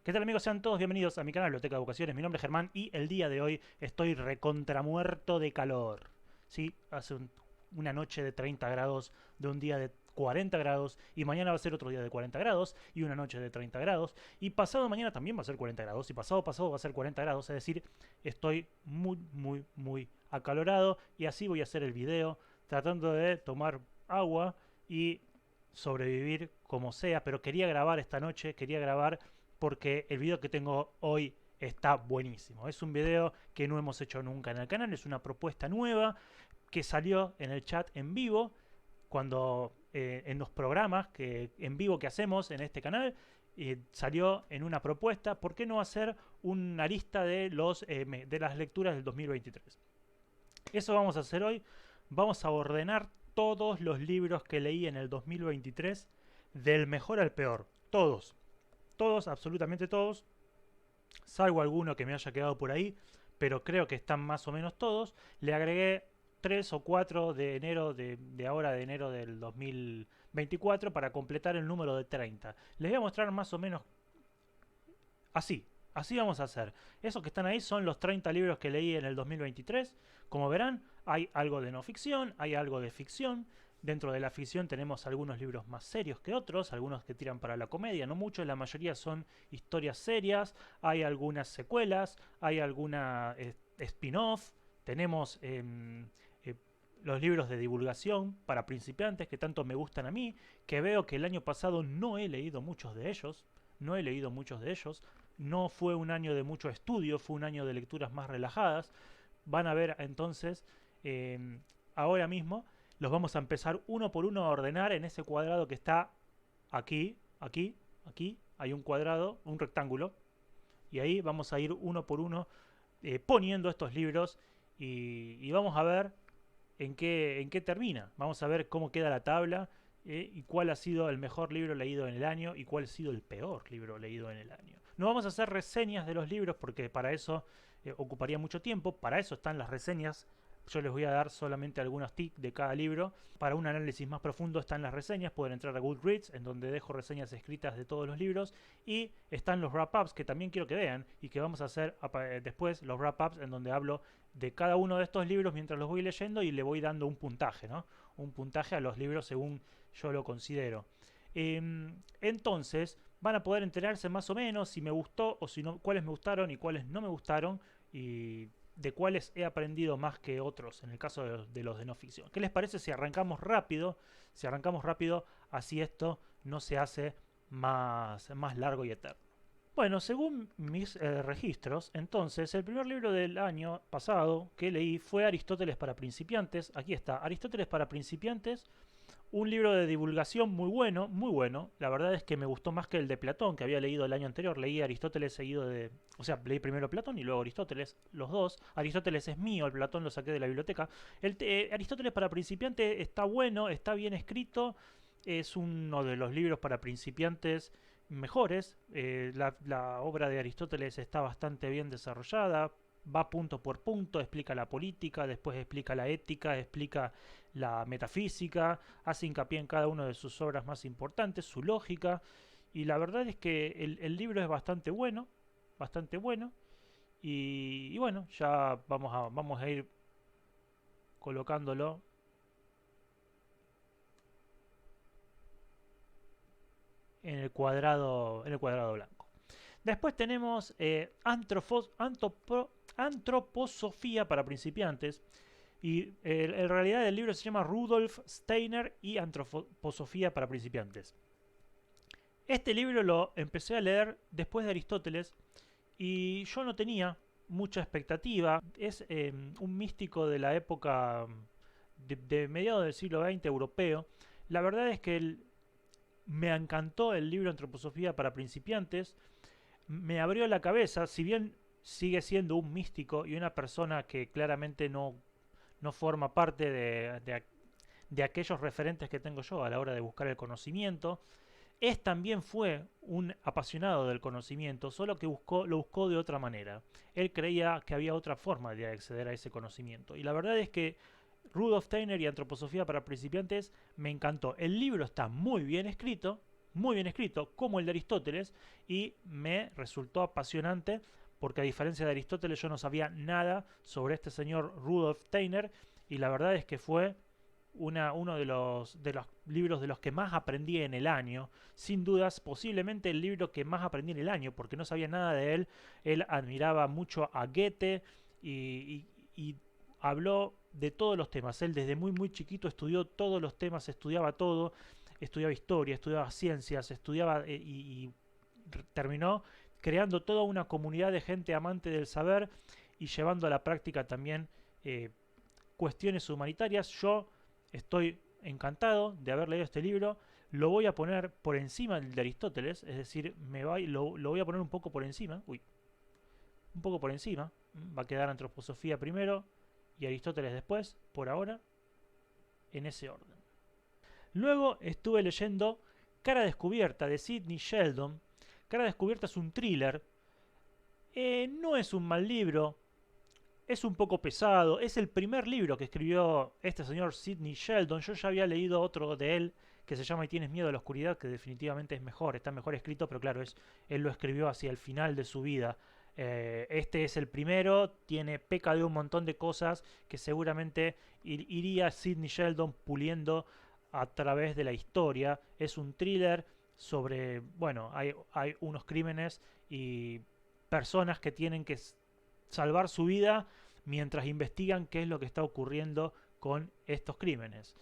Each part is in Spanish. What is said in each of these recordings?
¿Qué tal, amigos? Sean todos bienvenidos a mi canal Biblioteca de Vocaciones. Mi nombre es Germán y el día de hoy estoy recontramuerto de calor. Sí, hace una noche de 30 grados, de un día de 40 grados, y mañana va a ser otro día de 40 grados, y una noche de 30 grados, y pasado mañana también va a ser 40 grados, y pasado va a ser 40 grados, es decir, estoy muy acalorado, y así voy a hacer el video, tratando de tomar agua y sobrevivir como sea, pero quería grabar esta noche, quería grabar porque el video que tengo hoy está buenísimo. Es un video que no hemos hecho nunca en el canal, es una propuesta nueva que salió en el chat en vivo cuando en los programas en vivo que hacemos en este canal. Salió en una propuesta, ¿por qué no hacer una lista de las lecturas del 2023? Eso vamos a hacer hoy. Vamos a ordenar todos los libros que leí en el 2023 del mejor al peor. Todos. Todos, absolutamente todos, salvo alguno que me haya quedado por ahí, pero creo que están más o menos todos. Le agregué 3 o 4 de enero de ahora, de enero del 2024, para completar el número de 30. Les voy a mostrar más o menos así. Así vamos a hacer. Esos que están ahí son los 30 libros que leí en el 2023. Como verán, hay algo de no ficción, hay algo de ficción. Dentro de la ficción tenemos algunos libros más serios que otros, algunos que tiran para la comedia, no muchos, la mayoría son historias serias, hay algunas secuelas, hay alguna spin-off, tenemos los libros de divulgación para principiantes que tanto me gustan a mí, que veo que el año pasado no he leído muchos de ellos, no fue un año de mucho estudio, fue un año de lecturas más relajadas. Van a ver entonces, ahora mismo, los vamos a empezar uno por uno a ordenar en ese cuadrado que está aquí, aquí, aquí. Hay un cuadrado, un rectángulo, y ahí vamos a ir uno por uno poniendo estos libros y vamos a ver en qué termina. Vamos a ver cómo queda la tabla y cuál ha sido el mejor libro leído en el año y cuál ha sido el peor libro leído en el año. No vamos a hacer reseñas de los libros porque para eso ocuparía mucho tiempo. Para eso están las reseñas. Yo les voy a dar solamente algunos tips de cada libro. Para un análisis más profundo están las reseñas. Pueden entrar a Goodreads, en donde dejo reseñas escritas de todos los libros. Y están los wrap-ups, que también quiero que vean. Y que vamos a hacer después los wrap-ups, en donde hablo de cada uno de estos libros mientras los voy leyendo y le voy dando un puntaje, ¿no? Un puntaje a los libros según yo lo considero. Entonces, van a poder enterarse más o menos si me gustó o si no, cuáles me gustaron y cuáles no me gustaron. Y de cuáles he aprendido más que otros en el caso de los de no ficción. ¿Qué les parece si arrancamos rápido? Si arrancamos rápido, así esto no se hace más largo y eterno. Bueno, según mis registros, entonces el primer libro del año pasado que leí fue Aristóteles para principiantes. Aquí está, Aristóteles para principiantes, un libro de divulgación muy bueno, muy bueno. La verdad es que me gustó más que el de Platón, que había leído el año anterior. Leí Aristóteles seguido de... O sea, leí primero Platón y luego Aristóteles, los dos. Aristóteles es mío, el Platón lo saqué de la biblioteca. Aristóteles para principiantes está bueno, está bien escrito. Es uno de los libros para principiantes mejores. La obra de Aristóteles está bastante bien desarrollada, va punto por punto, explica la política, después explica la ética, explica la metafísica, hace hincapié en cada una de sus obras más importantes, su lógica, y la verdad es que el libro es bastante bueno, y bueno, ya vamos a ir colocándolo en el cuadrado blanco. Después tenemos Antroposofía para principiantes. Y en realidad el libro se llama Rudolf Steiner y Antroposofía para principiantes. Este libro lo empecé a leer después de Aristóteles y yo no tenía mucha expectativa. Es un místico de la época de mediados del siglo XX europeo. La verdad es que me encantó el libro Antroposofía para principiantes. Me abrió la cabeza, si bien sigue siendo un místico y una persona que claramente no forma parte de aquellos referentes que tengo yo a la hora de buscar el conocimiento. También fue un apasionado del conocimiento, solo que lo buscó de otra manera. Él creía que había otra forma de acceder a ese conocimiento. Y la verdad es que Rudolf Steiner y Antroposofía para principiantes me encantó. El libro está muy bien escrito, muy bien escrito, como el de Aristóteles, y me resultó apasionante porque a diferencia de Aristóteles yo no sabía nada sobre este señor Rudolf Steiner, y la verdad es que fue uno de los libros de los que más aprendí en el año. Sin dudas, posiblemente el libro que más aprendí en el año, porque no sabía nada de él. Él admiraba mucho a Goethe y habló de todos los temas. Él desde muy muy chiquito estudió todos los temas, estudiaba todo, estudiaba historia, estudiaba ciencias, estudiaba y terminó creando toda una comunidad de gente amante del saber y llevando a la práctica también eh, cuestiones humanitarias. Yo estoy encantado de haber leído este libro. Lo voy a poner por encima del de Aristóteles, es decir, lo voy a poner un poco por encima. Uy, un poco por encima. Va a quedar Antroposofía primero y Aristóteles después, por ahora, en ese orden. Luego estuve leyendo Cara Descubierta de Sidney Sheldon. Cara Descubierta es un thriller. No es un mal libro, es un poco pesado. Es el primer libro que escribió este señor Sidney Sheldon. Yo ya había leído otro de él que se llama Y tienes miedo a la oscuridad, que definitivamente es mejor, está mejor escrito, pero claro, él lo escribió hacia el final de su vida. Este es el primero, peca de un montón de cosas que seguramente iría Sidney Sheldon puliendo a través de la historia. Es un thriller sobre, bueno, hay unos crímenes y personas que tienen que salvar su vida mientras investigan qué es lo que está ocurriendo con estos crímenes.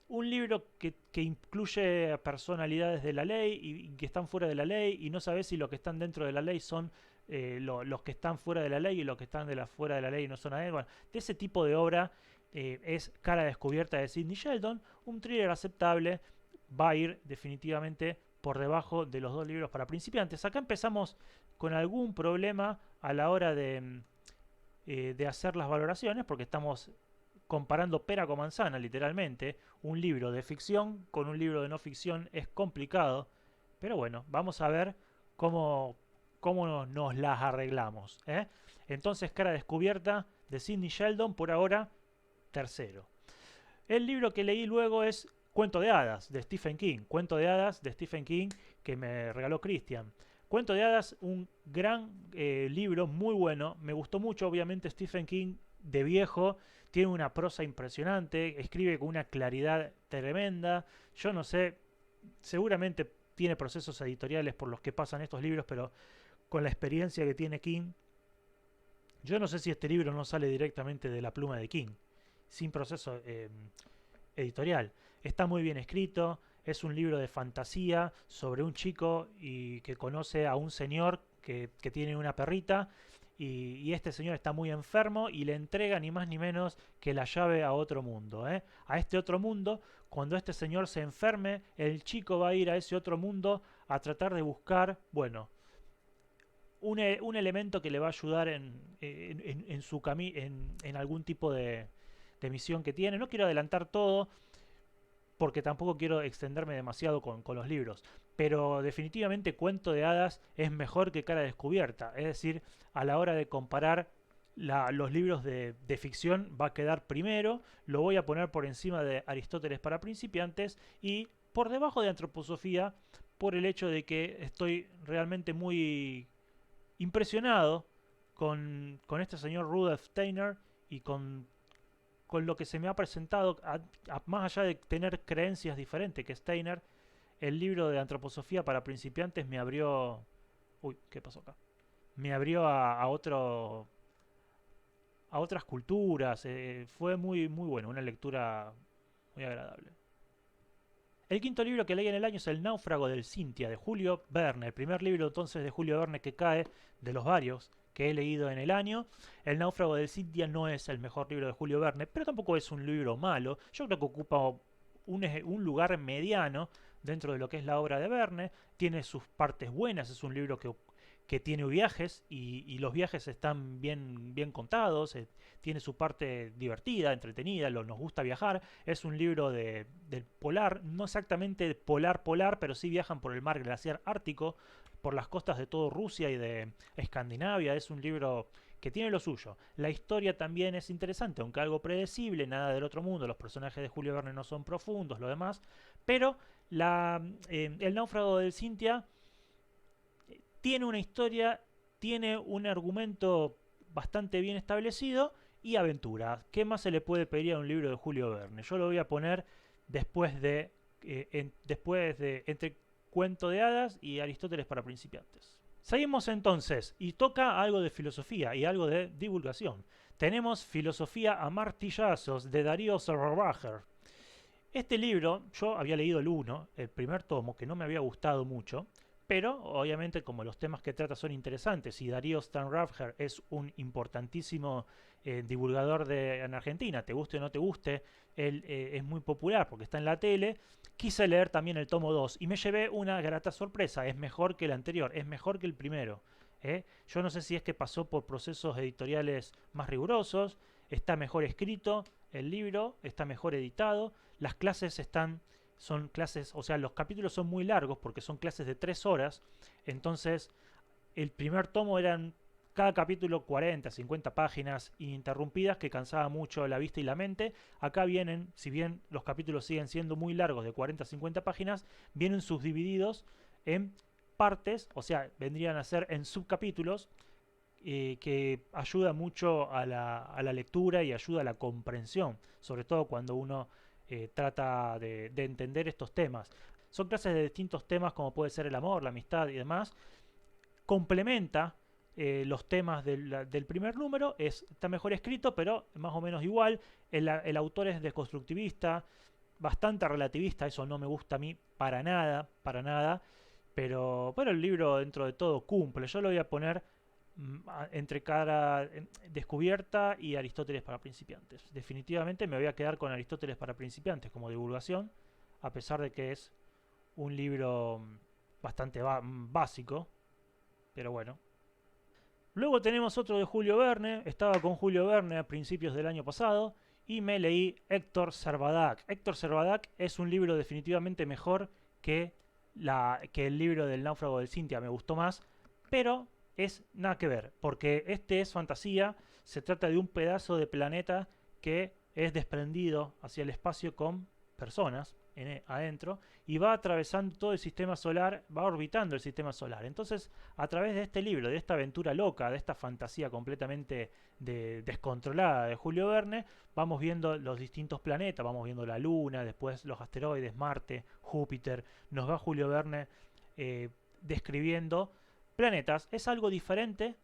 Un libro que incluye personalidades de la ley y que están fuera de la ley y no sabes si los que están dentro de la ley son los que están fuera de la ley y los que están fuera de la ley y no son a él. Bueno, de ese tipo de obra es Cara Descubierta de Sidney Sheldon, un thriller aceptable, va a ir definitivamente por debajo de los dos libros para principiantes. Acá empezamos con algún problema a la hora de hacer las valoraciones, porque estamos comparando pera con manzana, literalmente. Un libro de ficción con un libro de no ficción es complicado, pero bueno, vamos a ver cómo nos las arreglamos. Entonces, Cara Descubierta de Sidney Sheldon, por ahora, tercero. El libro que leí luego es Cuento de Hadas de Stephen King. Cuento de Hadas de Stephen King que me regaló Christian. Cuento de Hadas, un gran libro, muy bueno. Me gustó mucho, obviamente, Stephen King de viejo. Tiene una prosa impresionante, escribe con una claridad tremenda. Yo no sé, seguramente tiene procesos editoriales por los que pasan estos libros, pero con la experiencia que tiene King, yo no sé si este libro no sale directamente de la pluma de King, sin proceso editorial. Está muy bien escrito, es un libro de fantasía sobre un chico que conoce a un señor que tiene una perrita y este señor está muy enfermo y le entrega ni más ni menos que la llave a otro mundo. A este otro mundo, cuando este señor se enferme, el chico va a ir a ese otro mundo a tratar de buscar, bueno, un elemento que le va a ayudar en su en algún tipo de misión que tiene. No quiero adelantar todo porque tampoco quiero extenderme demasiado con los libros. Pero definitivamente Cuento de Hadas es mejor que Cara Descubierta. Es decir, a la hora de comparar los libros de ficción va a quedar primero. Lo voy a poner por encima de Aristóteles para principiantes y por debajo de Antroposofía por el hecho de que estoy realmente muy impresionado con este señor Rudolf Steiner y con lo que se me ha presentado, más allá de tener creencias diferentes que Steiner, el libro de Antroposofía para principiantes me abrió... Uy, ¿qué pasó acá? Me abrió a otras culturas, fue muy, muy bueno, una lectura muy agradable. El quinto libro que leí en el año es El náufrago del Cintia, de Julio Verne, el primer libro entonces de Julio Verne que cae de los varios que he leído en el año. El náufrago del Cintia no es el mejor libro de Julio Verne, pero tampoco es un libro malo. Yo creo que ocupa un lugar mediano dentro de lo que es la obra de Verne. Tiene sus partes buenas, es un libro que tiene viajes y los viajes están bien contados, tiene su parte divertida, entretenida, nos gusta viajar. Es un libro del polar, no exactamente polar, pero sí viajan por el mar glaciar ártico, por las costas de todo Rusia y de Escandinavia. Es un libro que tiene lo suyo. La historia también es interesante, aunque algo predecible, nada del otro mundo. Los personajes de Julio Verne no son profundos, lo demás, pero El náufrago del Cintia tiene una historia, tiene un argumento bastante bien establecido y aventura. ¿Qué más se le puede pedir a un libro de Julio Verne? Yo lo voy a poner después de entre Cuento de Hadas y Aristóteles para principiantes. Seguimos entonces y toca algo de filosofía y algo de divulgación. Tenemos Filosofía a martillazos de Darío Serravager. Este libro, yo había leído el 1, el primer tomo, que no me había gustado mucho, pero obviamente como los temas que trata son interesantes y Darío Stanravager es un importantísimo divulgador en Argentina, te guste o no te guste, él es muy popular porque está en la tele, quise leer también el tomo 2 y me llevé una grata sorpresa, es mejor que el anterior, es mejor que el primero. Yo no sé si es que pasó por procesos editoriales más rigurosos, está mejor escrito el libro, está mejor editado, las clases son clases, o sea, los capítulos son muy largos porque son clases de 3 horas, entonces el primer tomo eran cada capítulo 40, 50 páginas ininterrumpidas que cansaba mucho la vista y la mente. Acá vienen, si bien los capítulos siguen siendo muy largos de 40 a 50 páginas, vienen subdivididos en partes, o sea, vendrían a ser en subcapítulos que ayuda mucho a la lectura y ayuda a la comprensión, sobre todo cuando uno trata de entender estos temas. Son clases de distintos temas como puede ser el amor, la amistad y demás. Complementa los temas del primer número, está mejor escrito, pero más o menos igual. El autor es desconstructivista, bastante relativista, eso no me gusta a mí para nada, para nada. Pero bueno, el libro dentro de todo cumple. Yo lo voy a poner entre Cara Descubierta y Aristóteles para principiantes. Definitivamente me voy a quedar con Aristóteles para principiantes como divulgación, a pesar de que es un libro bastante básico, pero bueno. Luego tenemos otro de Julio Verne. Estaba con Julio Verne a principios del año pasado y me leí Héctor Servadac. Héctor Servadac es un libro definitivamente mejor que el libro del náufrago del Cintia. Me gustó más, pero es nada que ver, porque este es fantasía, se trata de un pedazo de planeta que es desprendido hacia el espacio con personas adentro y va atravesando todo el sistema solar, va orbitando el sistema solar. Entonces, a través de este libro, de esta aventura loca, de esta fantasía completamente descontrolada de Julio Verne, vamos viendo los distintos planetas, vamos viendo la Luna, después los asteroides, Marte, Júpiter, nos va Julio Verne describiendo planetas. Es algo diferente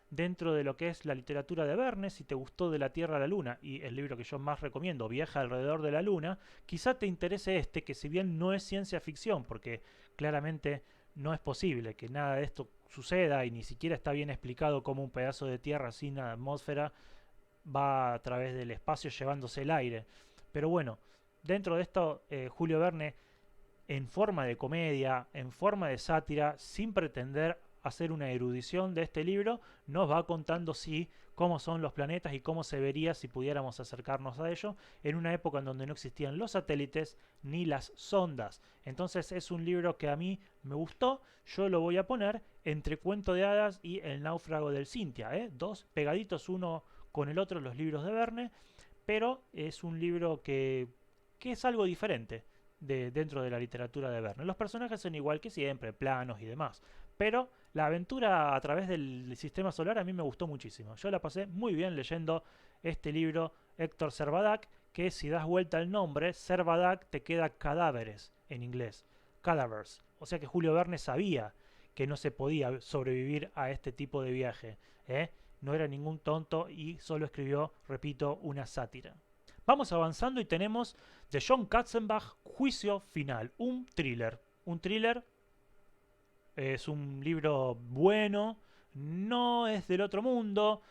dentro de lo que es la literatura de Verne. Si te gustó De la Tierra a la Luna, y el libro que yo más recomiendo, Viaja alrededor de la Luna, quizá te interese este, que si bien no es ciencia ficción, porque claramente no es posible que nada de esto suceda y ni siquiera está bien explicado cómo un pedazo de tierra sin atmósfera va a través del espacio llevándose el aire. Pero bueno, dentro de esto Julio Verne, en forma de comedia, en forma de sátira, sin pretender hacer una erudición de este libro, nos va contando cómo son los planetas y cómo se vería si pudiéramos acercarnos a ello en una época en donde no existían los satélites ni las sondas. Entonces es un libro que a mí me gustó, yo lo voy a poner entre Cuento de Hadas y El náufrago del Cintia, dos pegaditos uno con el otro, los libros de Verne, pero es un libro que es algo diferente dentro de la literatura de Verne. Los personajes son igual que siempre, planos y demás, pero la aventura a través del sistema solar a mí me gustó muchísimo. Yo la pasé muy bien leyendo este libro, Héctor Servadac, que si das vuelta al nombre, Servadac te queda cadáveres en inglés, cadavers. O sea que Julio Verne sabía que no se podía sobrevivir a este tipo de viaje. No era ningún tonto y solo escribió, repito, una sátira. Vamos avanzando y tenemos de John Katzenbach, Juicio Final, un thriller. Un thriller es un libro bueno, no es del otro mundo,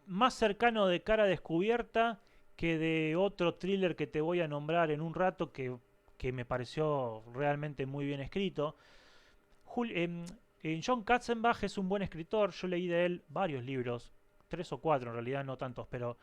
más cercano de Cara Descubierta que de otro thriller que te voy a nombrar en un rato que me pareció realmente muy bien escrito. John Katzenbach es un buen escritor, yo leí de él varios libros, 3 o 4 en realidad, no tantos, pero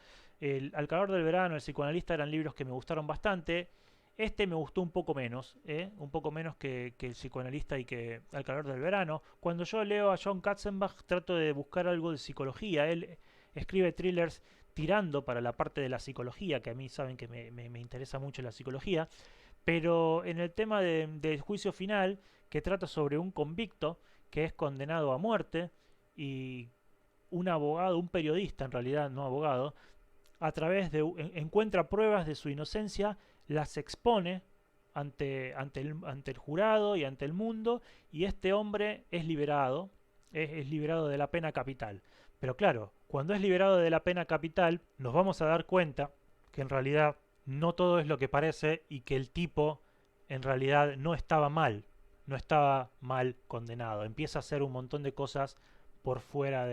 Al calor del verano, El psicoanalista eran libros que me gustaron bastante. Este me gustó un poco menos, un poco menos que El psicoanalista y que Al calor del verano. Cuando yo leo a John Katzenbach trato de buscar algo de psicología. Él escribe thrillers tirando para la parte de la psicología, que a mí saben que me interesa mucho la psicología. Pero en el tema del juicio final, que trata sobre un convicto que es condenado a muerte y un abogado, un periodista en realidad, no abogado, a través de encuentra pruebas de su inocencia, las expone ante el jurado y ante el mundo, y este hombre es liberado, es liberado de la pena capital. Pero claro, cuando es liberado de la pena capital, nos vamos a dar cuenta que en realidad no todo es lo que parece y que el tipo en realidad no estaba mal, no estaba mal condenado. Empieza a hacer un montón de cosas por fuera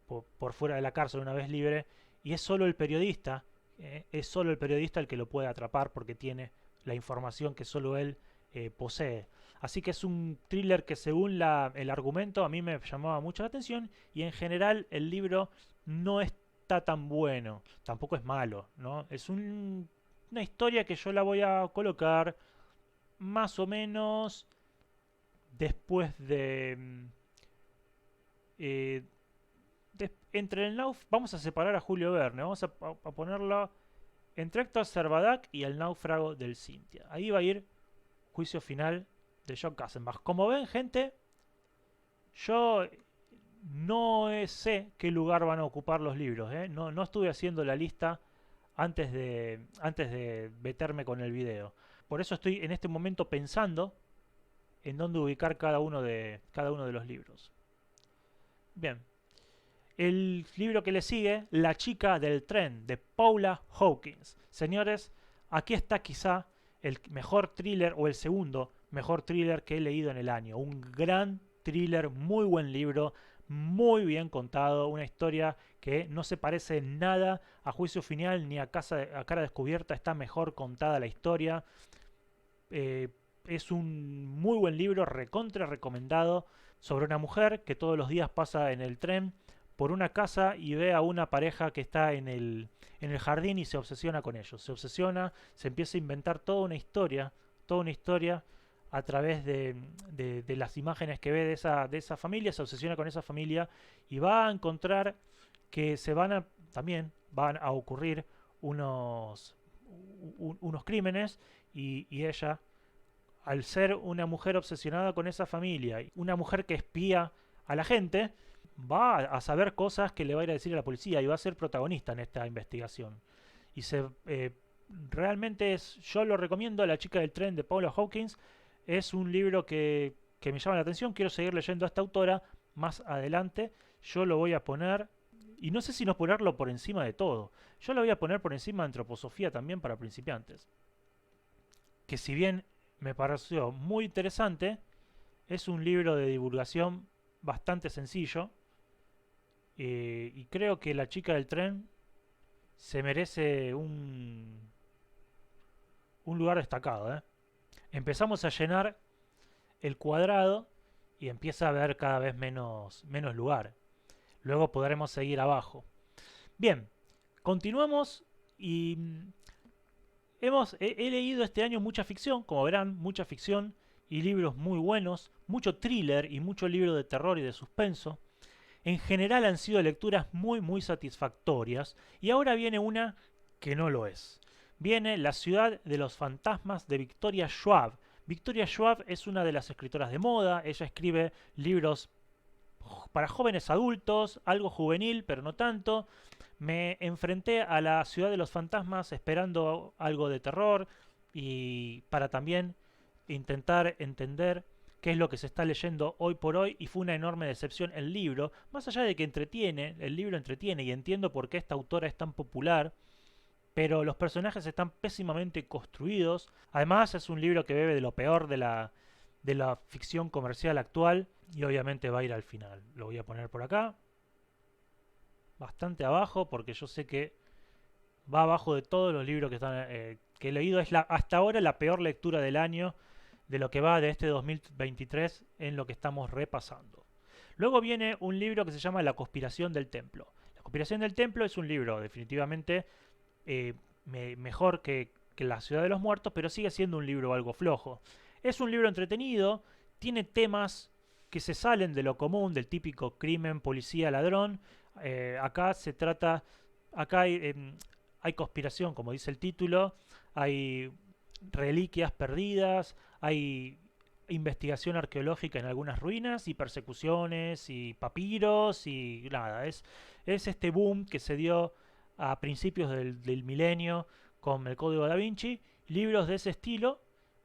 por fuera de la cárcel una vez libre, y es solo el periodista el que lo puede atrapar porque tiene la información que solo él posee. Así que es un thriller que según el argumento a mí me llamaba mucho la atención, y en general el libro no está tan bueno, tampoco es malo, ¿no? Es una historia que yo la voy a colocar más o menos después eh, entre el vamos a separar a Julio Verne, vamos a ponerlo entre Héctor Servadac y el náufrago del Cintia. Ahí va a ir Juicio Final de John Kassenbach. Como ven, gente, yo no sé qué lugar van a ocupar los libros. No, no estuve haciendo la lista antes de meterme con el video. Por eso estoy en este momento pensando en dónde ubicar cada uno de los libros. Bien. El libro que le sigue, La chica del tren, de Paula Hawkins. Señores, aquí está quizá el mejor thriller, o el segundo mejor thriller que he leído en el año. Un gran thriller, muy buen libro, muy bien contado, una historia que no se parece en nada a Juicio Final ni a Cara Descubierta. Está mejor contada la historia. Eh, es un muy buen libro, recontra recomendado, sobre una mujer que todos los días pasa en el tren por una casa y ve a una pareja que está en el jardín y se obsesiona con ellos. Se obsesiona, se empieza a inventar toda una historia a través de las imágenes que ve de esa familia, se obsesiona con esa familia y va a encontrar que también van a ocurrir unos crímenes, y ella, al ser una mujer obsesionada con esa familia, una mujer que espía a la gente, va a saber cosas que le va a ir a decir a la policía y va a ser protagonista en esta investigación. Y realmente yo lo recomiendo, La chica del tren de Paula Hawkins. Es un libro que me llama la atención, quiero seguir leyendo a esta autora más adelante. Yo lo voy a poner, y no sé si no ponerlo por encima de todo. Yo lo voy a poner por encima de Antroposofía también para principiantes. Que si bien me pareció muy interesante, es un libro de divulgación bastante sencillo. Y creo que La chica del tren se merece un lugar destacado. Empezamos a llenar el cuadrado y empieza a haber cada vez menos lugar. Luego podremos seguir abajo. Bien, continuamos y he leído este año mucha ficción, como verán, mucha ficción y libros muy buenos, mucho thriller y mucho libro de terror y de suspenso. En general han sido lecturas muy satisfactorias, y ahora viene una que no lo es. Viene La ciudad de los fantasmas de Victoria Schwab. Victoria Schwab es una de las escritoras de moda, ella escribe libros para jóvenes adultos, algo juvenil, pero no tanto. Me enfrenté a La ciudad de los fantasmas esperando algo de terror y para también intentar entender qué es lo que se está leyendo hoy por hoy, y fue una enorme decepción el libro, más allá de que entretiene, el libro entretiene y entiendo por qué esta autora es tan popular, pero los personajes están pésimamente construidos. Además es un libro que bebe de lo peor de la ficción comercial actual, y obviamente va a ir al final. Lo voy a poner por acá, bastante abajo, porque yo sé que va abajo de todos los libros que he leído. Es hasta ahora la peor lectura del año, de lo que va de este 2023 en lo que estamos repasando. Luego viene un libro que se llama La conspiración del templo. La conspiración del templo es un libro definitivamente mejor que La ciudad de los muertos, pero sigue siendo un libro algo flojo. Es un libro entretenido, tiene temas que se salen de lo común, del típico crimen, policía, ladrón. Acá se trata, acá hay conspiración, como dice el título, hay reliquias perdidas, hay investigación arqueológica en algunas ruinas y persecuciones y papiros y nada, es este boom que se dio a principios del milenio con el Código Da Vinci, libros de ese estilo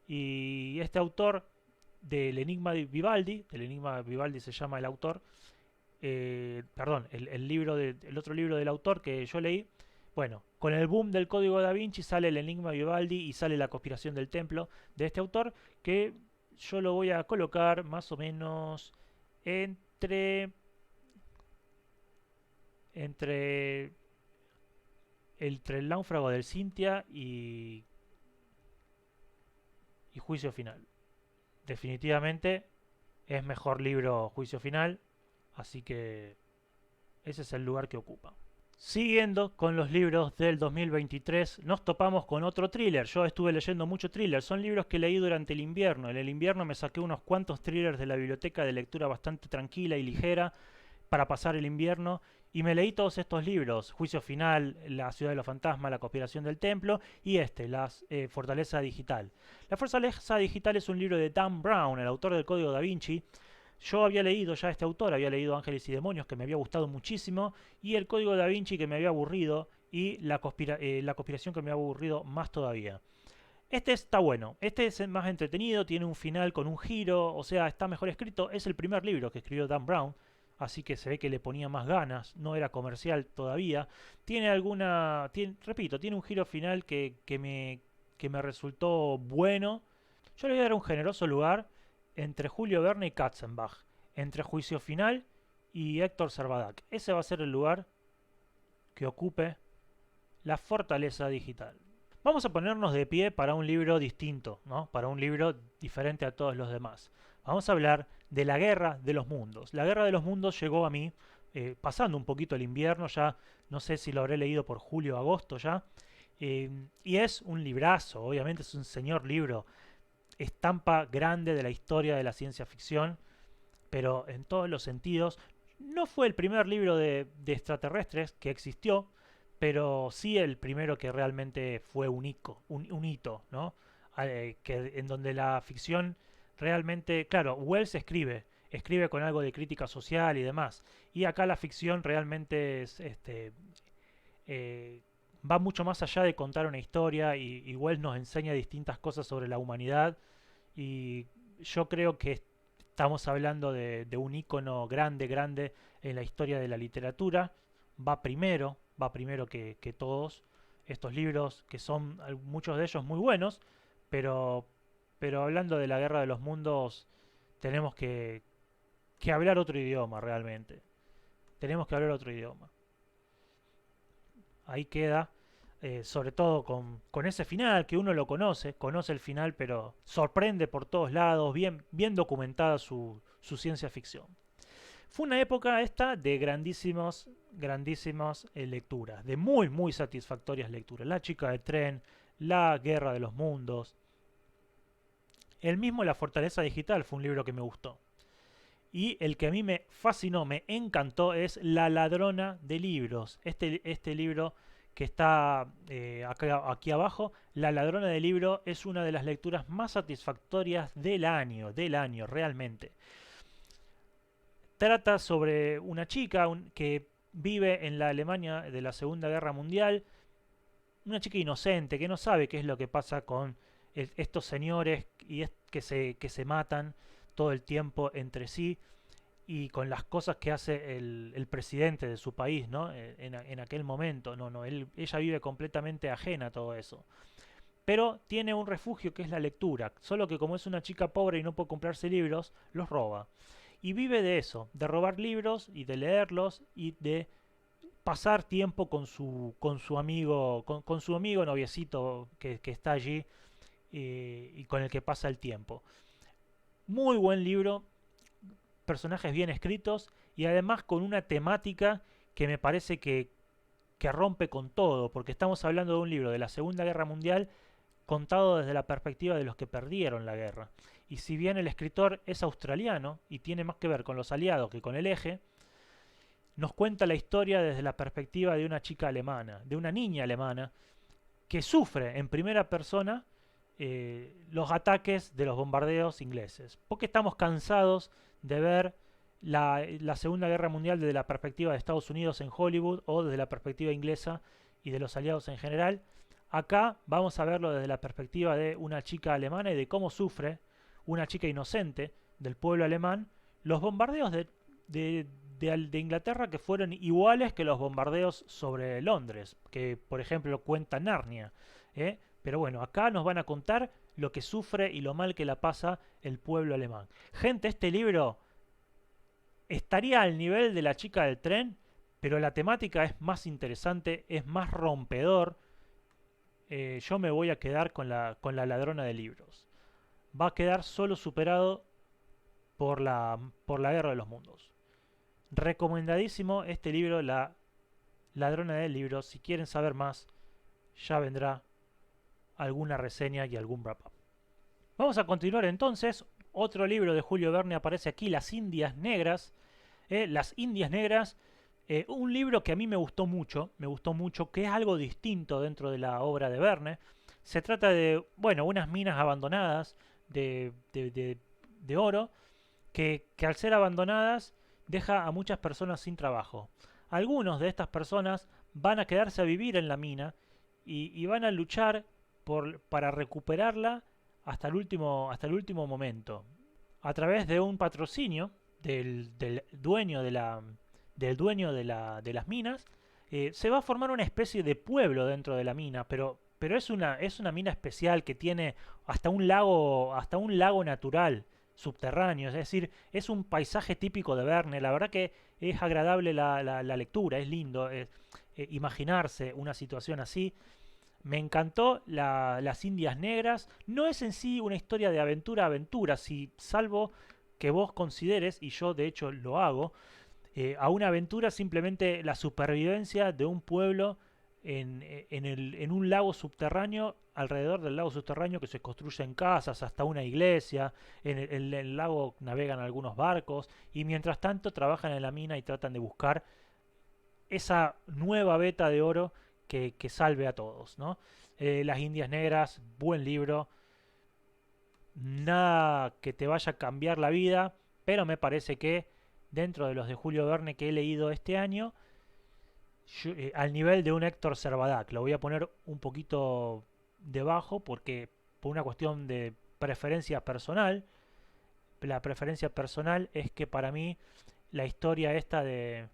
y este autor del Enigma de Vivaldi se llama el autor, perdón, el otro libro del autor que yo leí, bueno, con el boom del Código Da Vinci sale el Enigma de Vivaldi y sale la conspiración del templo de este autor que yo lo voy a colocar más o menos entre entre entre el náufrago del Cintia y Juicio Final. Definitivamente es mejor libro Juicio Final, así que ese es el lugar que ocupa. Siguiendo con los libros del 2023, nos topamos con otro thriller. Yo estuve leyendo mucho thriller. Son libros que leí durante el invierno. En el invierno me saqué unos cuantos thrillers de la biblioteca de lectura bastante tranquila y ligera para pasar el invierno. Y me leí todos estos libros. Juicio Final, La Ciudad de los Fantasmas, La Conspiración del Templo y La Fortaleza Digital. La Fortaleza Digital es un libro de Dan Brown, el autor del Código Da Vinci. Yo había leído ya a este autor, había leído Ángeles y Demonios, que me había gustado muchísimo, y el Código Da Vinci, que me había aburrido, y la conspiración, que me había aburrido más todavía. Este está bueno, este es más entretenido, tiene un final con un giro, o sea, está mejor escrito. Es el primer libro que escribió Dan Brown, así que se ve que le ponía más ganas, no era comercial todavía. Repito, tiene un giro final que me resultó bueno. Yo le voy a dar un generoso lugar entre Julio Verne y Katzenbach, entre Juicio Final y Héctor Servadac. Ese va a ser el lugar que ocupe la Fortaleza Digital. Vamos a ponernos de pie para un libro distinto, ¿no? Para un libro diferente a todos los demás. Vamos a hablar de La Guerra de los Mundos. La Guerra de los Mundos llegó a mí pasando un poquito el invierno, ya no sé si lo habré leído por julio o agosto ya. Y es un librazo, obviamente es un señor libro, estampa grande de la historia de la ciencia ficción, pero en todos los sentidos. No fue el primer libro de extraterrestres que existió, pero sí el primero que realmente fue un hito, ¿no? En donde la ficción realmente, claro, Wells escribe con algo de crítica social y demás, y acá la ficción realmente eh, va mucho más allá de contar una historia y Wells nos enseña distintas cosas sobre la humanidad y yo creo que estamos hablando de un icono grande en la historia de la literatura. Va primero que todos estos libros, que son muchos de ellos muy buenos, pero, pero hablando de la Guerra de los Mundos, tenemos que hablar otro idioma realmente. Tenemos que hablar otro idioma. Ahí queda, sobre todo con ese final que uno lo conoce el final, pero sorprende por todos lados, bien documentada su ciencia ficción. Fue una época esta de grandísimas lecturas, de muy satisfactorias lecturas. La chica del tren, La Guerra de los Mundos. El mismo La Fortaleza Digital fue un libro que me gustó. Y el que a mí me fascinó, me encantó, es La Ladrona de Libros. Este libro que está aquí abajo, La Ladrona de Libros, es una de las lecturas más satisfactorias del año, realmente. Trata sobre una chica que vive en la Alemania de la Segunda Guerra Mundial, una chica inocente que no sabe qué es lo que pasa con estos señores que se matan todo el tiempo entre sí y con las cosas que hace el presidente de su país, ¿no? En aquel momento, ella vive completamente ajena a todo eso. Pero tiene un refugio que es la lectura, solo que como es una chica pobre y no puede comprarse libros, los roba. Y vive de eso, de robar libros y de leerlos y de pasar tiempo con su amigo noviecito que está allí y con el que pasa el tiempo. Muy buen libro, personajes bien escritos y además con una temática que me parece que rompe con todo, porque estamos hablando de un libro de la Segunda Guerra Mundial contado desde la perspectiva de los que perdieron la guerra. Y si bien el escritor es australiano y tiene más que ver con los aliados que con el eje, nos cuenta la historia desde la perspectiva de una chica alemana, de una niña alemana, que sufre en primera persona los ataques de los bombardeos ingleses. Porque estamos cansados de ver la Segunda Guerra Mundial desde la perspectiva de Estados Unidos en Hollywood o desde la perspectiva inglesa y de los aliados en general. Acá vamos a verlo desde la perspectiva de una chica alemana y de cómo sufre una chica inocente del pueblo alemán los bombardeos de Inglaterra, que fueron iguales que los bombardeos sobre Londres, que por ejemplo cuenta Narnia. Pero bueno, acá nos van a contar lo que sufre y lo mal que la pasa el pueblo alemán. Gente, este libro estaría al nivel de La chica del tren, pero la temática es más interesante, es más rompedor. Yo me voy a quedar con la ladrona de libros. Va a quedar solo superado por la Guerra de los Mundos. Recomendadísimo este libro, La ladrona de libros. Si quieren saber más, ya vendrá alguna reseña y algún wrap-up. Vamos a continuar entonces. Otro libro de Julio Verne aparece aquí, Las Indias Negras. Las Indias Negras, un libro que a mí me gustó mucho, que es algo distinto dentro de la obra de Verne. Se trata de, bueno, unas minas abandonadas de oro que al ser abandonadas deja a muchas personas sin trabajo. Algunos de estas personas van a quedarse a vivir en la mina y van a luchar para recuperarla hasta el último momento. A través de un patrocinio del dueño de las minas, se va a formar una especie de pueblo dentro de la mina, pero es una mina especial que tiene hasta un lago natural subterráneo, es decir, es un paisaje típico de Verne. La verdad que es agradable la lectura, es lindo imaginarse una situación así. Me encantó las Indias Negras. No es en sí una historia de aventura, si salvo que vos consideres, y yo de hecho lo hago, a una aventura simplemente la supervivencia de un pueblo en un lago subterráneo, alrededor del lago subterráneo, que se construyen casas, hasta una iglesia. En el lago navegan algunos barcos y mientras tanto trabajan en la mina y tratan de buscar esa nueva veta de oro que salve a todos, ¿no? Las Indias Negras, buen libro. Nada que te vaya a cambiar la vida, pero me parece que dentro de los de Julio Verne que he leído este año, al nivel de un Héctor Servadac, lo voy a poner un poquito debajo porque por una cuestión de preferencia personal. La preferencia personal es que para mí la historia esta de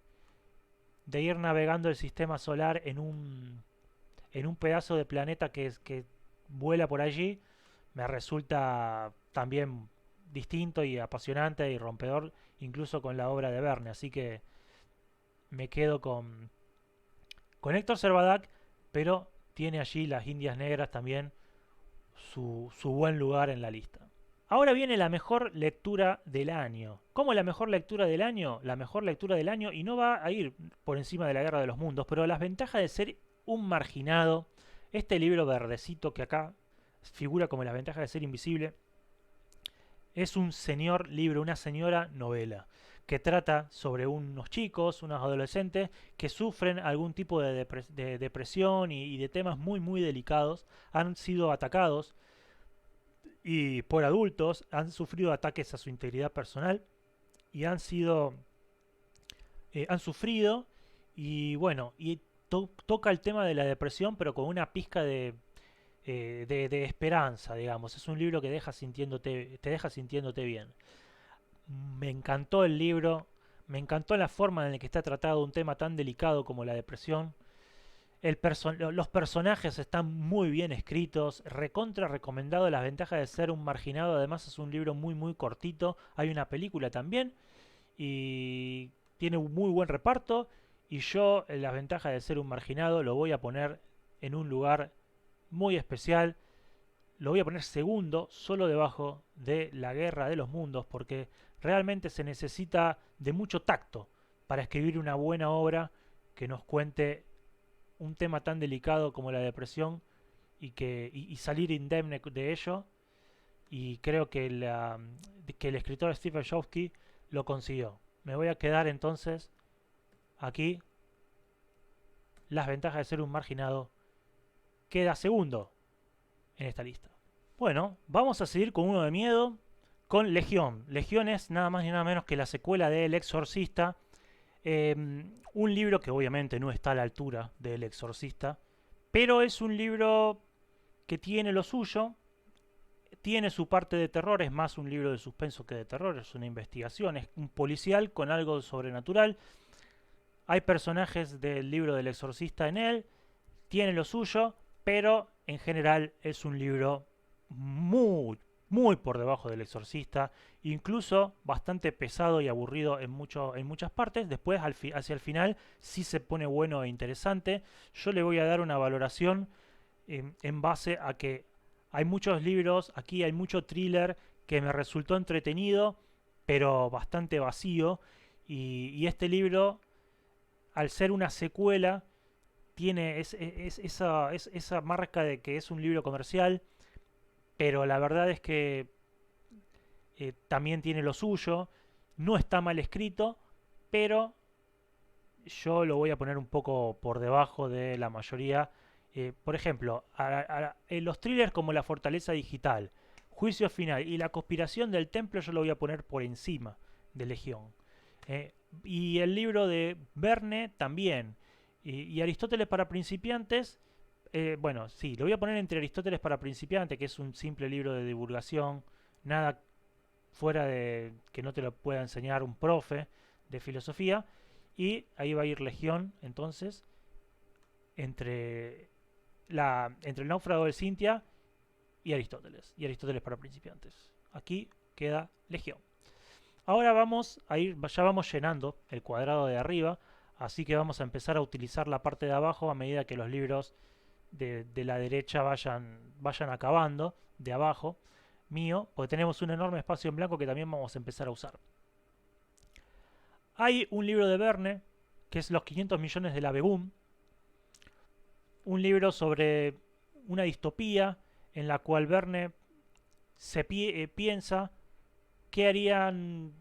ir navegando el sistema solar en un pedazo de planeta que vuela por allí, me resulta también distinto y apasionante y rompedor, incluso con la obra de Verne. Así que me quedo con Héctor Servadac, pero tiene allí Las Indias Negras también su buen lugar en la lista. Ahora viene la mejor lectura del año. ¿Cómo la mejor lectura del año? La mejor lectura del año, y no va a ir por encima de la Guerra de los Mundos, pero las ventajas de ser un marginado, este libro verdecito que acá figura como las ventajas de ser invisible, es un señor libro, una señora novela, que trata sobre unos chicos, unos adolescentes, que sufren algún tipo de depresión y de temas muy muy delicados, han sido atacados y por adultos, han sufrido ataques a su integridad personal y han sufrido y bueno, y toca el tema de la depresión, pero con una pizca de esperanza, digamos. Es un libro que te deja sintiéndote bien. Me encantó el libro, me encantó la forma en la que está tratado un tema tan delicado como la depresión. Los personajes están muy bien escritos, recontra recomendado. Las ventajas de ser un marginado, además es un libro muy muy cortito. Hay una película también y tiene un muy buen reparto. Y yo, las ventajas de ser un marginado, lo voy a poner en un lugar muy especial. Lo voy a poner segundo, solo debajo de La Guerra de los Mundos, porque realmente se necesita de mucho tacto para escribir una buena obra que nos cuente un tema tan delicado como la depresión y salir indemne de ello. Y creo que el escritor Stephen Chbosky lo consiguió. Me voy a quedar entonces aquí. Las ventajas de ser un marginado queda segundo en esta lista. Bueno, vamos a seguir con uno de miedo, con Legión. Legión es nada más ni nada menos que la secuela de El Exorcista. Un libro que obviamente no está a la altura del Exorcista, pero es un libro que tiene lo suyo, tiene su parte de terror, es más un libro de suspenso que de terror, es una investigación, es un policial con algo sobrenatural. Hay personajes del libro del Exorcista en él, tiene lo suyo, pero en general es un libro muy, muy por debajo del Exorcista, incluso bastante pesado y aburrido en muchas partes. Después, hacia el final, sí se pone bueno e interesante. Yo le voy a dar una valoración en base a que hay muchos libros, aquí hay mucho thriller que me resultó entretenido, pero bastante vacío. Y este libro, al ser una secuela, tiene esa marca de que es un libro comercial, pero la verdad es que también tiene lo suyo. No está mal escrito, pero yo lo voy a poner un poco por debajo de la mayoría. Por ejemplo, en los thrillers como La Fortaleza Digital, Juicio Final y La Conspiración del Templo yo lo voy a poner por encima de Legión. Eh, y el libro de Verne también. Y Aristóteles para principiantes, bueno, sí, lo voy a poner entre Aristóteles para principiantes, que es un simple libro de divulgación, nada fuera de que no te lo pueda enseñar un profe de filosofía. Y ahí va a ir Legión, entonces, entre, entre el náufrago de Cintia y Aristóteles para principiantes. Aquí queda Legión. Ahora vamos a ir, ya vamos llenando el cuadrado de arriba, así que vamos a empezar a utilizar la parte de abajo a medida que los libros de la derecha vayan acabando, de abajo mío, porque tenemos un enorme espacio en blanco que también vamos a empezar a usar. Hay un libro de Verne, que es Los 500 millones de la Begum, un libro sobre una distopía en la cual Verne piensa qué harían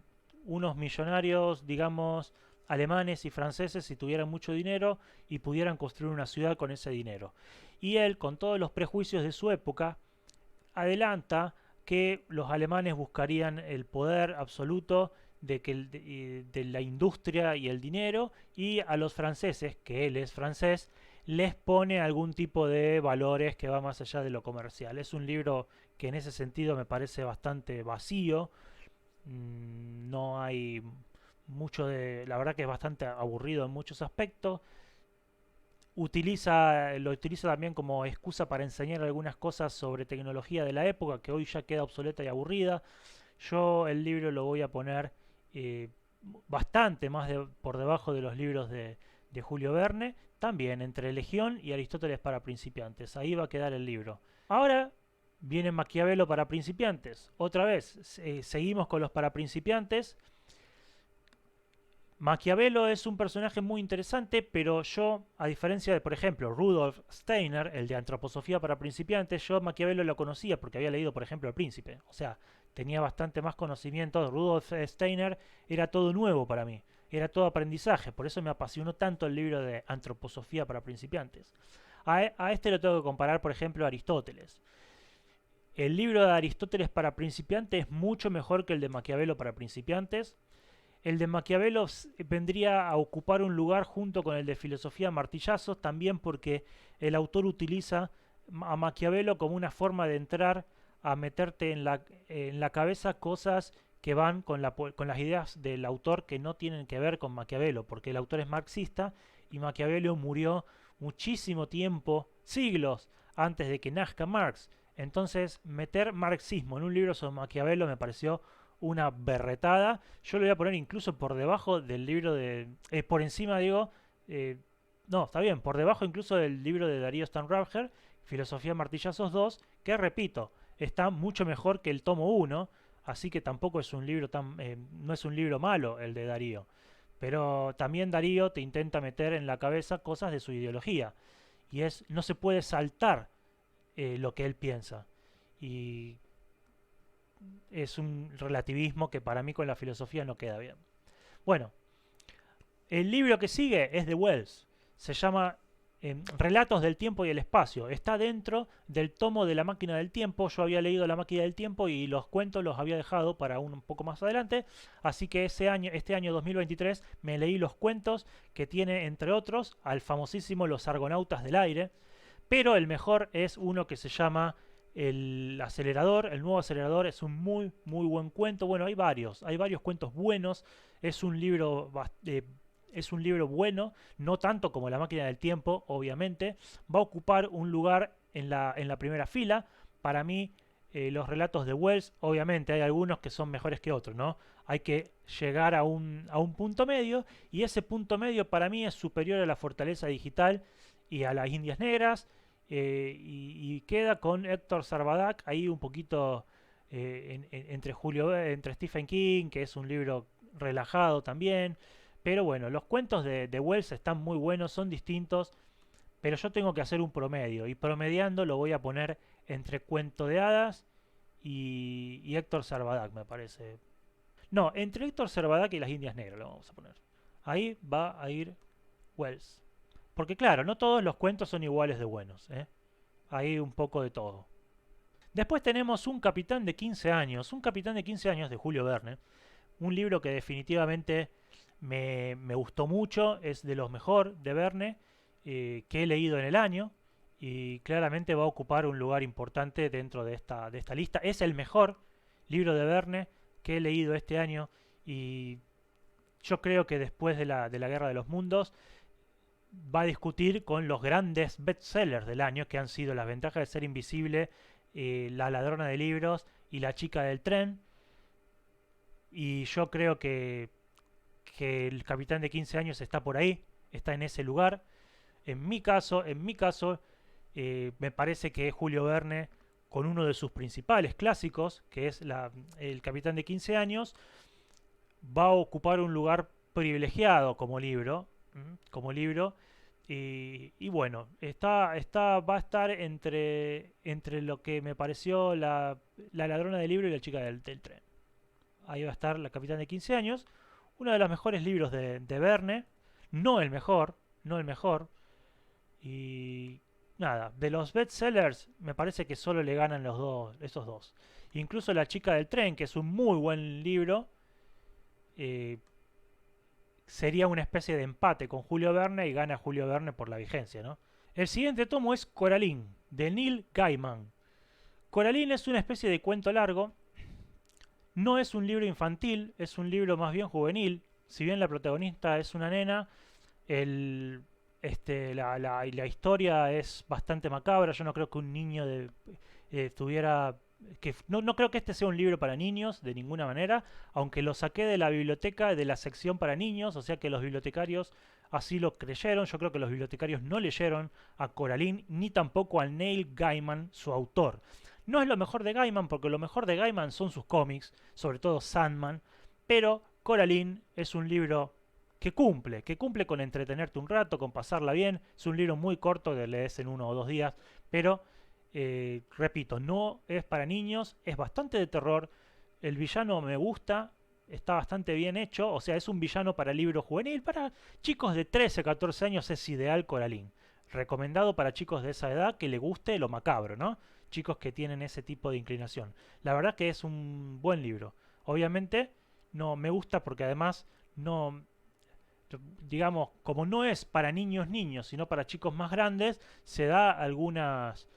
unos millonarios, digamos, alemanes y franceses si tuvieran mucho dinero y pudieran construir una ciudad con ese dinero. Y él, con todos los prejuicios de su época, adelanta que los alemanes buscarían el poder absoluto de la industria y el dinero, y a los franceses, que él es francés, les pone algún tipo de valores que va más allá de lo comercial. Es un libro que en ese sentido me parece bastante vacío. No hay mucho de... La verdad que es bastante aburrido en muchos aspectos. Lo utiliza también como excusa para enseñar algunas cosas sobre tecnología de la época que hoy ya queda obsoleta y aburrida. Yo el libro lo voy a poner eh, bastante más por debajo de los libros de Julio Verne, también entre Legión y Aristóteles para principiantes. Ahí va a quedar el libro. Ahora viene Maquiavelo para principiantes. Otra vez, seguimos con los para principiantes. Maquiavelo es un personaje muy interesante, pero yo, a diferencia de, por ejemplo, Rudolf Steiner, el de Antroposofía para principiantes, yo Maquiavelo lo conocía porque había leído, por ejemplo, El Príncipe. O sea, tenía bastante más conocimiento. Rudolf Steiner era todo nuevo para mí, era todo aprendizaje. Por eso me apasionó tanto el libro de Antroposofía para principiantes. A este lo tengo que comparar, por ejemplo, a Aristóteles. El libro de Aristóteles para principiantes es mucho mejor que el de Maquiavelo para principiantes. El de Maquiavelo vendría a ocupar un lugar junto con el de Filosofía Martillazos, también porque el autor utiliza a Maquiavelo como una forma de entrar a meterte en la cabeza cosas que van con las ideas del autor que no tienen que ver con Maquiavelo, porque el autor es marxista y Maquiavelo murió muchísimo tiempo, siglos, antes de que nazca Marx. Entonces, meter marxismo en un libro sobre Maquiavelo me pareció una berretada. Yo lo voy a poner incluso por debajo del libro de... por encima, digo... no, está bien, por debajo incluso del libro de Darío Stanraiver, Filosofía Martillazos 2, que repito, está mucho mejor que el tomo 1, así que tampoco es un libro tan... no es un libro malo el de Darío. Pero también Darío te intenta meter en la cabeza cosas de su ideología. Y no se puede saltar lo que él piensa. Y es un relativismo que para mí con la filosofía no queda bien. Bueno, el libro que sigue es de Wells. Se llama Relatos del tiempo y el espacio. Está dentro del tomo de La máquina del tiempo. Yo había leído La máquina del tiempo y los cuentos los había dejado para un poco más adelante. Así que este año 2023 me leí los cuentos que tiene, entre otros, al famosísimo Los Argonautas del Aire. Pero el mejor es uno que se llama El Acelerador. El nuevo Acelerador es un muy, muy buen cuento. Bueno, hay varios cuentos buenos. Es un libro es un libro bueno, no tanto como La máquina del tiempo, obviamente. Va a ocupar un lugar en la primera fila. Para mí, los relatos de Wells, obviamente, hay algunos que son mejores que otros, ¿no? Hay que llegar a un punto medio, y ese punto medio para mí es superior a La Fortaleza Digital y a Las Indias Negras, y queda con Héctor Sarvadak ahí un poquito entre Stephen King, que es un libro relajado también. Pero bueno, los cuentos de Wells están muy buenos, son distintos, pero yo tengo que hacer un promedio, y promediando lo voy a poner entre Cuento de Hadas y Héctor Sarvadak, me parece. No, entre Héctor Sarvadak y Las Indias Negras lo vamos a poner. Ahí va a ir Wells. Porque claro, no todos los cuentos son iguales de buenos, ¿eh? Hay un poco de todo. Después tenemos Un capitán de 15 años. Un capitán de 15 años de Julio Verne. Un libro que definitivamente me gustó mucho, es de los mejor de Verne que he leído en el año, y claramente va a ocupar un lugar importante dentro de esta lista. Es el mejor libro de Verne que he leído este año, y yo creo que después de la Guerra de los Mundos va a discutir con los grandes bestsellers del año, que han sido Las ventajas de ser invisible, La ladrona de libros y La chica del tren. Y yo creo que el capitán de 15 años está por ahí, está en ese lugar. En mi caso, me parece que Julio Verne, con uno de sus principales clásicos, que es El capitán de 15 años, va a ocupar un lugar privilegiado como libro, como libro. Y bueno, va a estar entre lo que me pareció la ladrona del libro y la chica del tren. Ahí va a estar La capitán de 15 años, uno de los mejores libros de Verne, no el mejor, no el mejor. Y nada, de los bestsellers me parece que solo le ganan esos dos. Incluso La chica del tren, que es un muy buen libro, eh, sería una especie de empate con Julio Verne, y gana Julio Verne por la vigencia, ¿no? El siguiente tomo es Coraline, de Neil Gaiman. Coraline es una especie de cuento largo. No es un libro infantil, es un libro más bien juvenil. Si bien la protagonista es una nena, el, la historia es bastante macabra. Yo no creo que un niño tuviera... no creo que este sea un libro para niños de ninguna manera, aunque lo saqué de la biblioteca, de la sección para niños, o sea que los bibliotecarios así lo creyeron. Yo creo que los bibliotecarios no leyeron a Coraline, ni tampoco a Neil Gaiman, su autor. No es lo mejor de Gaiman, porque lo mejor de Gaiman son sus cómics, sobre todo Sandman, pero Coraline es un libro que cumple con entretenerte un rato, con pasarla bien. Es un libro muy corto que lees en 1 o 2 días, pero repito, no es para niños, es bastante de terror. El villano me gusta, está bastante bien hecho, o sea, es un villano para libro juvenil. Para chicos de 13 14 años es ideal Coraline. Recomendado para chicos de esa edad que le guste lo macabro, ¿no? Chicos que tienen ese tipo de inclinación. La verdad que es un buen libro. Obviamente no me gusta porque además no, digamos, como no es para niños niños, sino para chicos más grandes, se da algunas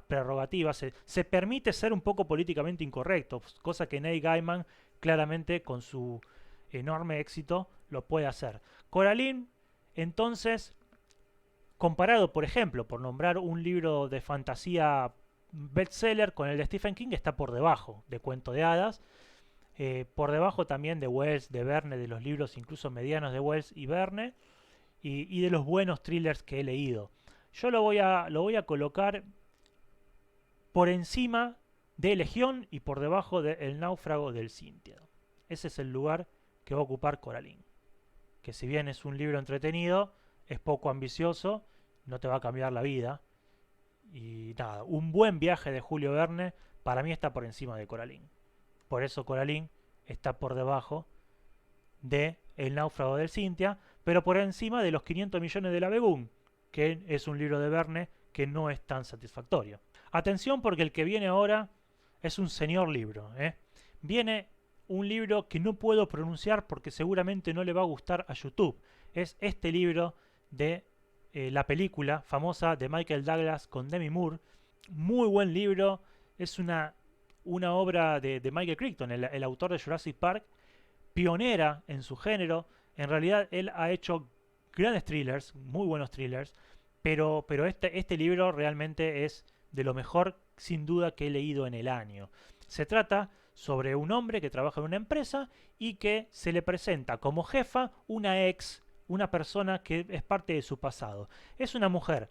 prerrogativas, se permite ser un poco políticamente incorrecto, cosa que Neil Gaiman claramente con su enorme éxito lo puede hacer. Coraline, entonces, comparado, por ejemplo, por nombrar un libro de fantasía bestseller con el de Stephen King, está por debajo de Cuento de Hadas, por debajo también de Wells, de Verne, de los libros incluso medianos de Wells y Verne, y de los buenos thrillers que he leído. Yo lo voy a colocar por encima de Legión y por debajo de El náufrago del Cintia. Ese es el lugar que va a ocupar Coraline, que si bien es un libro entretenido, es poco ambicioso, no te va a cambiar la vida. Y nada, un buen viaje de Julio Verne para mí está por encima de Coraline. Por eso Coraline está por debajo de El náufrago del Cintia, pero por encima de los 500 millones de la Begún. que es un libro de Verne que no es tan satisfactorio. Atención porque el que viene ahora es un señor libro. Viene un libro que no puedo pronunciar porque seguramente no le va a gustar a YouTube. Es este libro de la película famosa de Michael Douglas con Demi Moore. Muy buen libro. Es una obra de Michael Crichton, el autor de Jurassic Park, pionera en su género. En realidad él ha hecho grandes thrillers, muy buenos thrillers, pero este libro realmente es de lo mejor sin duda que he leído en el año. Se trata sobre un hombre que trabaja en una empresa y que se le presenta como jefa una ex, una persona que es parte de su pasado. Es una mujer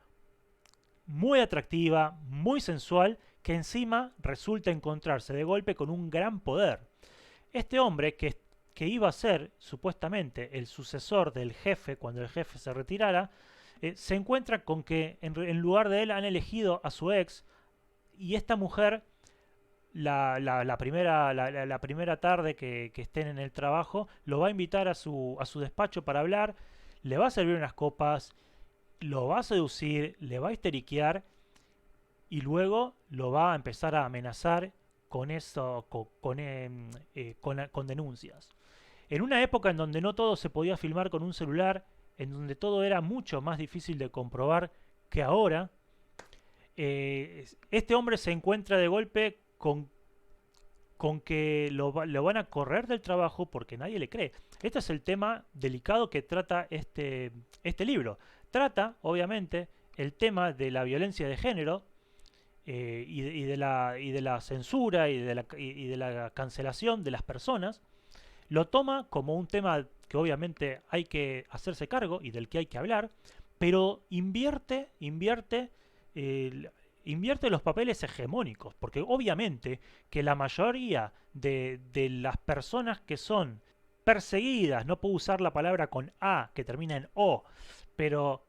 muy atractiva, muy sensual, que encima resulta encontrarse de golpe con un gran poder. Este hombre, que iba a ser supuestamente el sucesor del jefe cuando el jefe se retirara, se encuentra con que en lugar de él han elegido a su ex, y esta mujer la primera tarde que estén en el trabajo lo va a invitar a su despacho para hablar, le va a servir unas copas, lo va a seducir, le va a histeriquear y luego lo va a empezar a amenazar con eso, con denuncias. En una época en donde no todo se podía filmar con un celular, en donde todo era mucho más difícil de comprobar que ahora, este hombre se encuentra de golpe con que lo van a correr del trabajo porque nadie le cree. Este es el tema delicado que trata este libro. Trata, obviamente, el tema de la violencia de género y de la censura y de la cancelación de las personas. Lo toma como un tema que obviamente hay que hacerse cargo y del que hay que hablar, pero invierte los papeles hegemónicos, porque obviamente que la mayoría de las personas que son perseguidas, no puedo usar la palabra con A, que termina en O, pero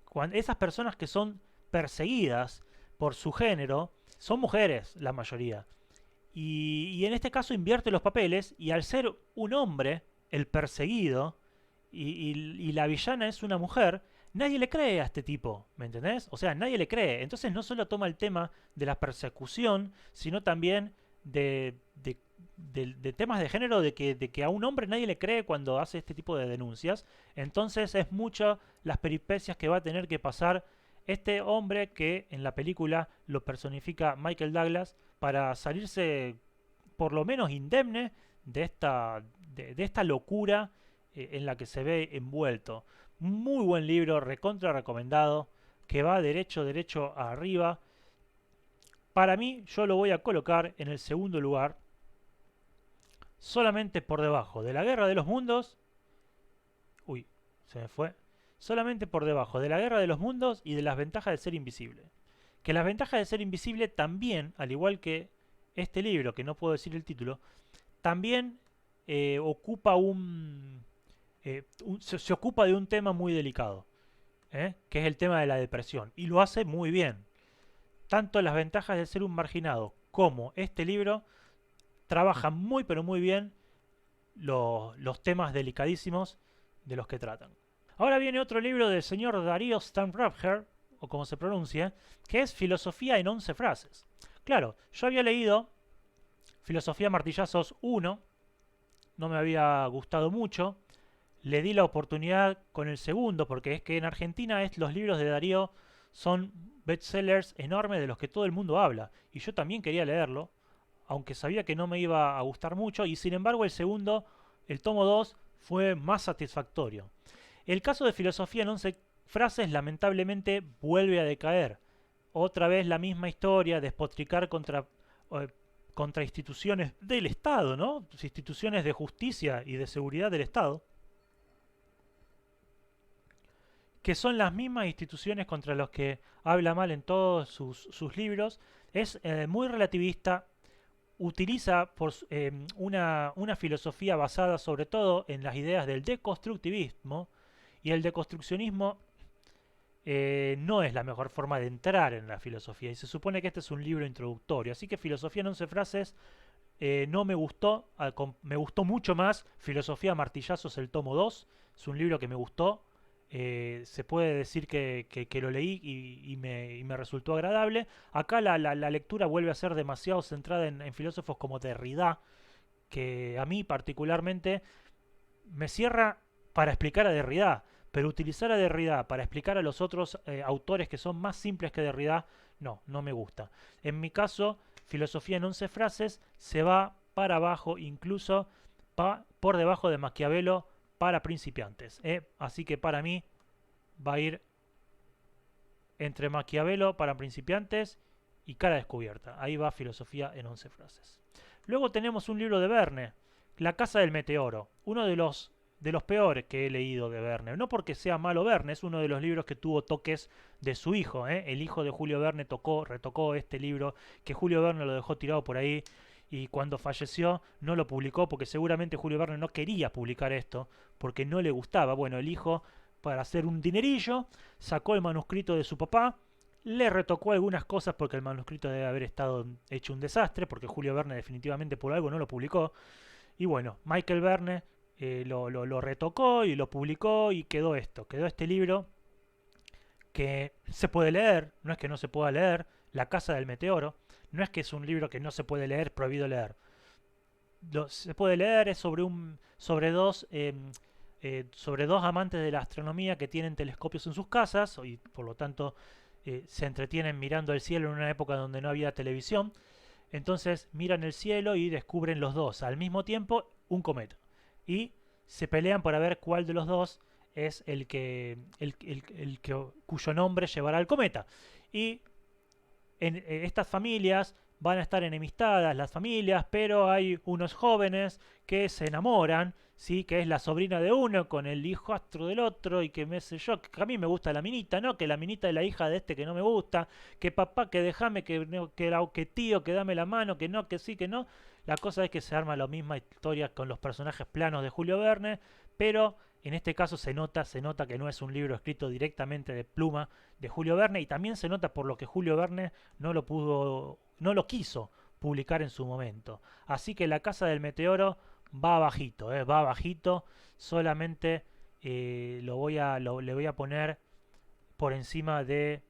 cuando esas personas que son perseguidas por su género, son mujeres la mayoría. Y en este caso invierte los papeles y al ser un hombre, el perseguido, y la villana es una mujer, nadie le cree a este tipo, ¿me entendés? O sea, nadie le cree. Entonces no solo toma el tema de la persecución, sino también de temas de género, de que a un hombre nadie le cree cuando hace este tipo de denuncias. Entonces es mucho las peripecias que va a tener que pasar este hombre que en la película lo personifica Michael Douglas para salirse por lo menos indemne de esta locura en la que se ve envuelto. Muy buen libro, recontra recomendado, que va derecho arriba. Para mí, yo lo voy a colocar en el segundo lugar, solamente por debajo de La Guerra de los Mundos. Uy, se me fue. Solamente por debajo de La Guerra de los Mundos y de Las Ventajas de Ser Invisible. Que Las Ventajas de Ser Invisible también, al igual que este libro, que no puedo decir el título, también ocupa se ocupa de un tema muy delicado, que es el tema de la depresión, y lo hace muy bien. Tanto Las Ventajas de Ser un Marginado como este libro trabajan muy pero muy bien los temas delicadísimos de los que tratan. Ahora viene otro libro del señor Darío Stanrapher, o como se pronuncia, que es Filosofía en 11 frases. Claro, yo había leído Filosofía Martillazos 1, no me había gustado mucho, le di la oportunidad con el segundo, porque es que en Argentina los libros de Darío son bestsellers enormes de los que todo el mundo habla, y yo también quería leerlo, aunque sabía que no me iba a gustar mucho, y sin embargo el segundo, el tomo 2, fue más satisfactorio. El caso de Filosofía en 11 frases lamentablemente vuelve a decaer. Otra vez la misma historia, despotricar contra instituciones del Estado, ¿no? Instituciones de justicia y de seguridad del Estado, que son las mismas instituciones contra las que habla mal en todos sus libros. Es muy relativista, utiliza una filosofía basada sobre todo en las ideas del deconstructivismo, y el deconstruccionismo no es la mejor forma de entrar en la filosofía, y se supone que este es un libro introductorio, así que Filosofía en 11 frases no me gustó, me gustó mucho más Filosofía a Martillazos el tomo 2, es un libro que me gustó Se puede decir que lo leí y me resultó agradable. Acá la lectura vuelve a ser demasiado centrada en filósofos como Derrida, que a mí particularmente me cierra para explicar a Derrida, pero utilizar a Derrida para explicar a los otros autores que son más simples que Derrida, no, no me gusta. En mi caso, Filosofía en 11 frases se va para abajo, incluso por debajo de Maquiavelo para principiantes. Así que para mí va a ir entre Maquiavelo para principiantes y Cara Descubierta. Ahí va Filosofía en 11 frases. Luego tenemos un libro de Verne, La Casa del Meteoro, uno de los peores que he leído de Verne. No porque sea malo Verne, es uno de los libros que tuvo toques de su hijo. El hijo de Julio Verne retocó este libro, que Julio Verne lo dejó tirado por ahí, y cuando falleció no lo publicó porque seguramente Julio Verne no quería publicar esto, porque no le gustaba. Bueno, el hijo, para hacer un dinerillo, sacó el manuscrito de su papá, le retocó algunas cosas porque el manuscrito debe haber estado hecho un desastre, porque Julio Verne definitivamente por algo no lo publicó. Y bueno, Michael Verne lo retocó y lo publicó y quedó esto. Quedó este libro que se puede leer, no es que no se pueda leer, La Casa del Meteoro. No es que es un libro que no se puede leer, prohibido leer. Se puede leer, es sobre dos amantes de la astronomía que tienen telescopios en sus casas y por lo tanto se entretienen mirando el cielo en una época donde no había televisión. Entonces miran el cielo y descubren los dos al mismo tiempo un cometa. Y se pelean para ver cuál de los dos es cuyo nombre llevará el cometa. Y estas familias van a estar enemistadas, las familias, pero hay unos jóvenes que se enamoran, ¿sí? Que es la sobrina de uno con el hijastro del otro y que me sé yo, que a mí me gusta la minita, ¿no? Que la minita es la hija de este que no me gusta, que papá, que déjame, que tío, que dame la mano, que no, que sí, que no. La cosa es que se arma la misma historia con los personajes planos de Julio Verne, pero en este caso se nota que no es un libro escrito directamente de pluma de Julio Verne y también se nota por lo que Julio Verne no lo quiso publicar en su momento. Así que La Casa del Meteoro va bajito, va bajito, solamente le voy a poner por encima eh,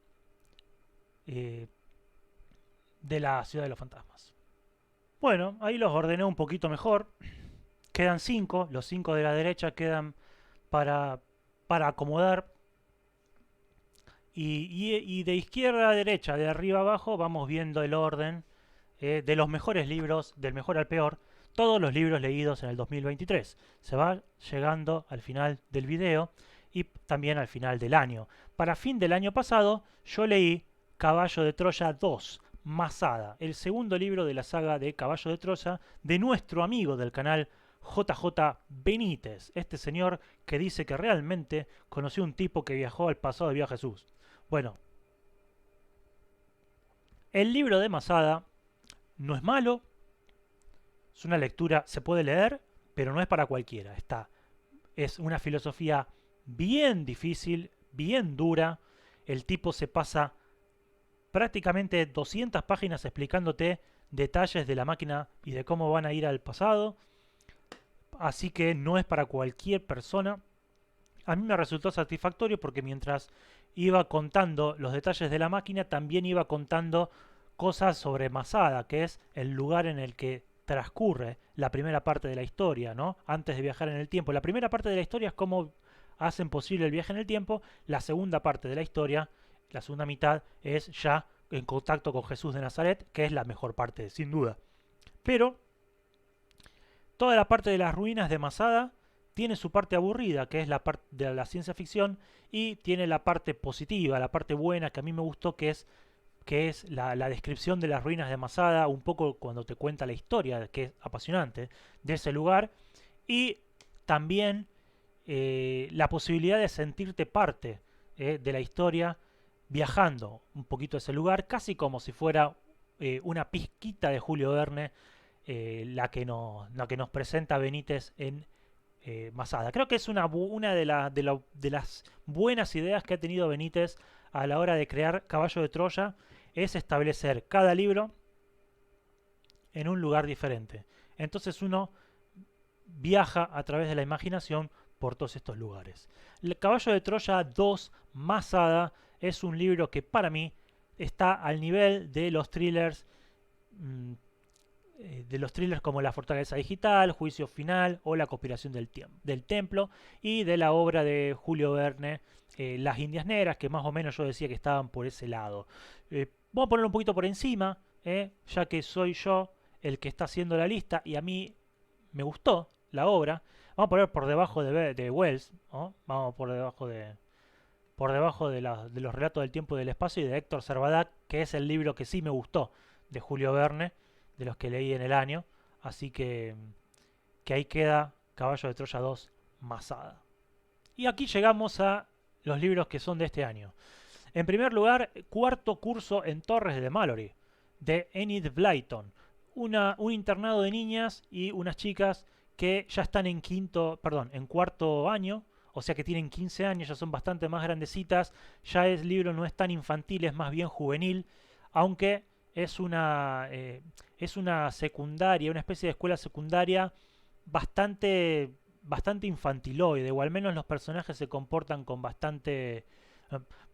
de La Ciudad de los Fantasmas. Bueno, ahí los ordené un poquito mejor. Quedan 5, los 5 de la derecha quedan para, para acomodar. Y de izquierda a derecha, de arriba a abajo, vamos viendo el orden de los mejores libros, del mejor al peor, todos los libros leídos en el 2023. Se va llegando al final del video y también al final del año. Para fin del año pasado, yo leí Caballo de Troya 2, Masada, el segundo libro de la saga de Caballo de Troya de nuestro amigo del canal JJ Benítez, este señor que dice que realmente conoció un tipo que viajó al pasado de Vía Jesús. Bueno, el libro de Masada no es malo, es una lectura, se puede leer, pero no es para cualquiera. Es una filosofía bien difícil, bien dura. El tipo se pasa prácticamente 200 páginas explicándote detalles de la máquina y de cómo van a ir al pasado. Así que no es para cualquier persona. A mí me resultó satisfactorio porque mientras iba contando los detalles de la máquina, también iba contando cosas sobre Masada, que es el lugar en el que transcurre la primera parte de la historia, ¿no? Antes de viajar en el tiempo. La primera parte de la historia es cómo hacen posible el viaje en el tiempo. La segunda parte de la historia, la segunda mitad, es ya en contacto con Jesús de Nazaret, que es la mejor parte, sin duda. Pero toda la parte de las ruinas de Masada tiene su parte aburrida, que es la parte de la ciencia ficción, y tiene la parte positiva, la parte buena que a mí me gustó, que es la descripción de las ruinas de Masada, un poco cuando te cuenta la historia, que es apasionante, de ese lugar, y también la posibilidad de sentirte parte de la historia viajando un poquito a ese lugar, casi como si fuera una pizquita de Julio Verne, la que nos presenta Benítez en Masada. Creo que es una de las buenas ideas que ha tenido Benítez a la hora de crear Caballo de Troya, es establecer cada libro en un lugar diferente. Entonces uno viaja a través de la imaginación por todos estos lugares. El Caballo de Troya 2 Masada es un libro que para mí está al nivel de los thrillers como La Fortaleza Digital, Juicio Final o La Conspiración del Templo, y de la obra de Julio Verne, Las Indias Negras, que más o menos yo decía que estaban por ese lado. Vamos a ponerlo un poquito por encima, ya que soy yo el que está haciendo la lista y a mí me gustó la obra. Vamos a poner por debajo de Wells, ¿no? Vamos por debajo de los relatos del tiempo y del espacio y de Héctor Servadac, que es el libro que sí me gustó de Julio Verne, de los que leí en el año. Así que ahí queda Caballo de Troya 2 Masada. Y aquí llegamos a los libros que son de este año. En primer lugar, Cuarto curso en Torres de Mallory, de Enid Blyton. Un internado de niñas y unas chicas que ya están en cuarto año, o sea que tienen 15 años, ya son bastante más grandecitas. Ya el libro no es tan infantil, es más bien juvenil, aunque es una secundaria, una especie de escuela secundaria bastante infantiloide, o al menos los personajes se comportan con bastante...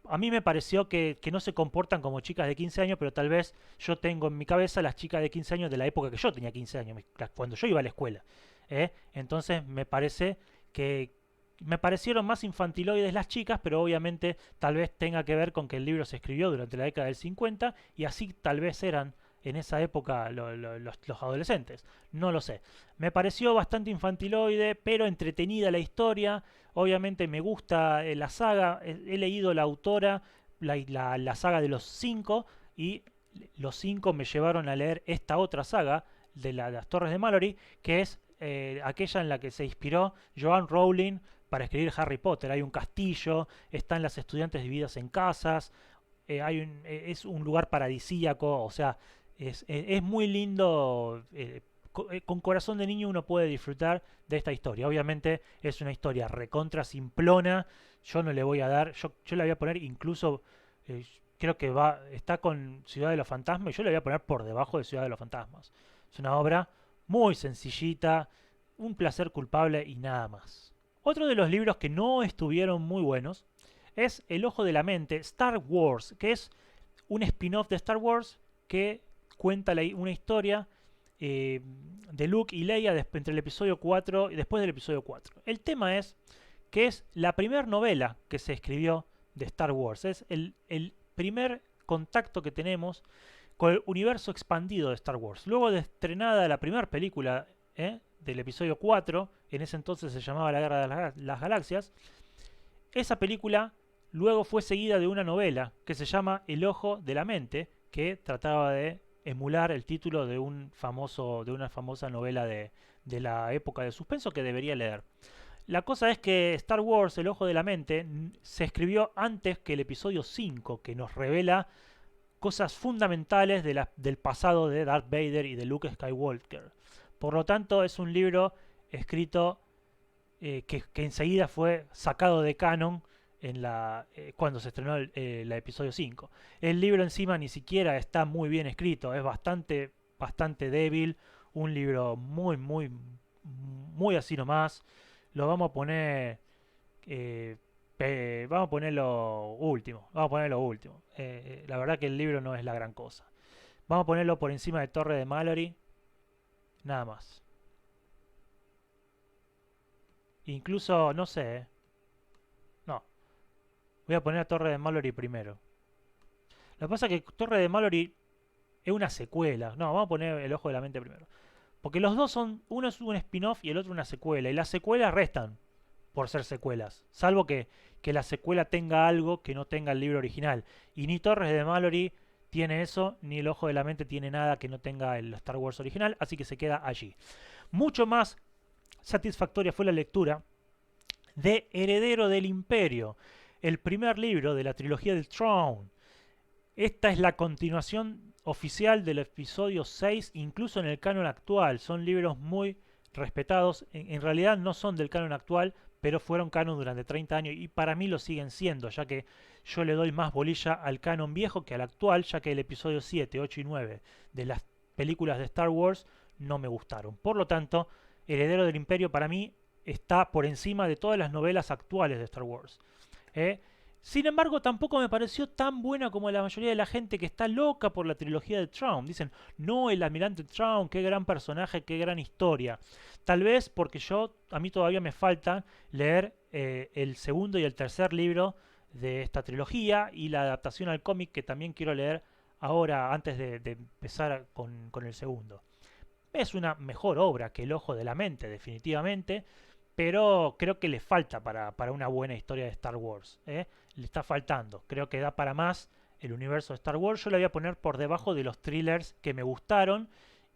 A mí me pareció que no se comportan como chicas de 15 años, pero tal vez yo tengo en mi cabeza las chicas de 15 años de la época que yo tenía 15 años, cuando yo iba a la escuela. Entonces me parecieron más infantiloides las chicas, pero obviamente tal vez tenga que ver con que el libro se escribió durante la década del 50 y así tal vez eran en esa época los adolescentes. No lo sé. Me pareció bastante infantiloide, pero entretenida la historia. Obviamente me gusta la saga. He leído la autora, la saga de los 5, y los 5 me llevaron a leer esta otra saga de las Torres de Mallory, que es aquella en la que se inspiró Joanne Rowling para escribir Harry Potter. Hay un castillo, están las estudiantes divididas en casas, es un lugar paradisíaco, o sea, es muy lindo. Con corazón de niño uno puede disfrutar de esta historia. Obviamente es una historia recontra simplona. Yo no le voy a dar, yo le voy a poner incluso, creo que está con Ciudad de los Fantasmas, y yo le voy a poner por debajo de Ciudad de los Fantasmas. Es una obra muy sencillita, un placer culpable y nada más. Otro de los libros que no estuvieron muy buenos es El Ojo de la Mente, Star Wars, que es un spin-off de Star Wars que cuenta una historia de Luke y Leia entre el episodio 4 y después del episodio 4. El tema es que es la primera novela que se escribió de Star Wars. Es el primer contacto que tenemos con el universo expandido de Star Wars. Luego de estrenada la primera película del episodio 4, en ese entonces se llamaba La Guerra de las Galaxias, esa película luego fue seguida de una novela que se llama El Ojo de la Mente, que trataba de emular el título de una famosa novela de la época de suspenso que debería leer. La cosa es que Star Wars, El Ojo de la Mente, se escribió antes que el episodio 5, que nos revela cosas fundamentales del pasado de Darth Vader y de Luke Skywalker. Por lo tanto, es un libro escrito que enseguida fue sacado de canon cuando se estrenó el episodio 5. El libro encima ni siquiera está muy bien escrito, es bastante débil, un libro muy así nomás. Lo vamos a poner vamos a poner lo último. La verdad que el libro no es la gran cosa. Vamos a ponerlo por encima de Torre de Mallory. Nada más. Incluso, no sé. No. Voy a poner a Torre de Mallory primero. Lo que pasa es que Torre de Mallory es una secuela. No, vamos a poner El Ojo de la Mente primero. Porque los dos uno es un spin-off y el otro una secuela. Y las secuelas restan por ser secuelas. Salvo que la secuela tenga algo que no tenga el libro original. Y ni Torres de Mallory tiene eso, ni El Ojo de la Mente tiene nada que no tenga el Star Wars original. Así que se queda allí. Mucho más satisfactoria fue la lectura de Heredero del Imperio, el primer libro de la trilogía del Throne. Esta es la continuación oficial del episodio 6, incluso en el canon actual. Son libros muy respetados. En realidad no son del canon actual, pero fueron canon durante 30 años y para mí lo siguen siendo, ya que yo le doy más bolilla al canon viejo que al actual, ya que el episodio 7, 8 y 9 de las películas de Star Wars no me gustaron. Por lo tanto, Heredero del Imperio para mí está por encima de todas las novelas actuales de Star Wars. ¿eh? Sin embargo, tampoco me pareció tan buena como la mayoría de la gente que está loca por la trilogía de Thrawn. Dicen, no, el almirante Thrawn, qué gran personaje, qué gran historia. Tal vez porque a mí todavía me falta leer el segundo y el tercer libro de esta trilogía y la adaptación al cómic que también quiero leer ahora antes de empezar con el segundo. Es una mejor obra que El Ojo de la Mente, definitivamente, pero creo que le falta para una buena historia de Star Wars. Le está faltando. Creo que da para más el universo de Star Wars. Yo le voy a poner por debajo de los thrillers que me gustaron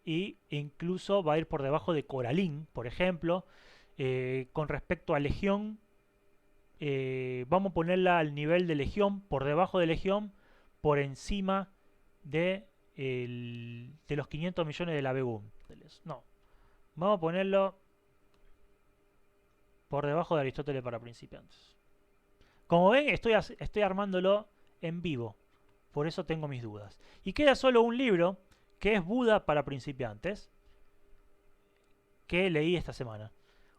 y incluso va a ir por debajo de Coraline, por ejemplo. Con respecto a Legión, vamos a ponerla al nivel de Legión, por debajo de Legión, por encima de los 500 millones de la Begum. No, vamos a ponerlo por debajo de Aristóteles para principiantes. Como ven, estoy armándolo en vivo, por eso tengo mis dudas. Y queda solo un libro, que es Buda para principiantes, que leí esta semana.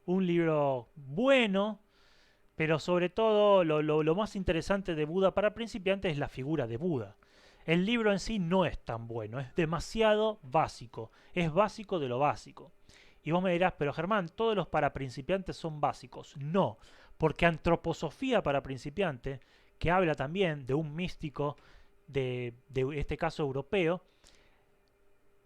Un libro bueno, pero sobre todo lo más interesante de Buda para principiantes es la figura de Buda. El libro en sí no es tan bueno, es demasiado básico, es básico de lo básico. Y vos me dirás, pero Germán, todos los para principiantes son básicos. No, porque Antroposofía para principiantes, que habla también de un místico de este caso europeo,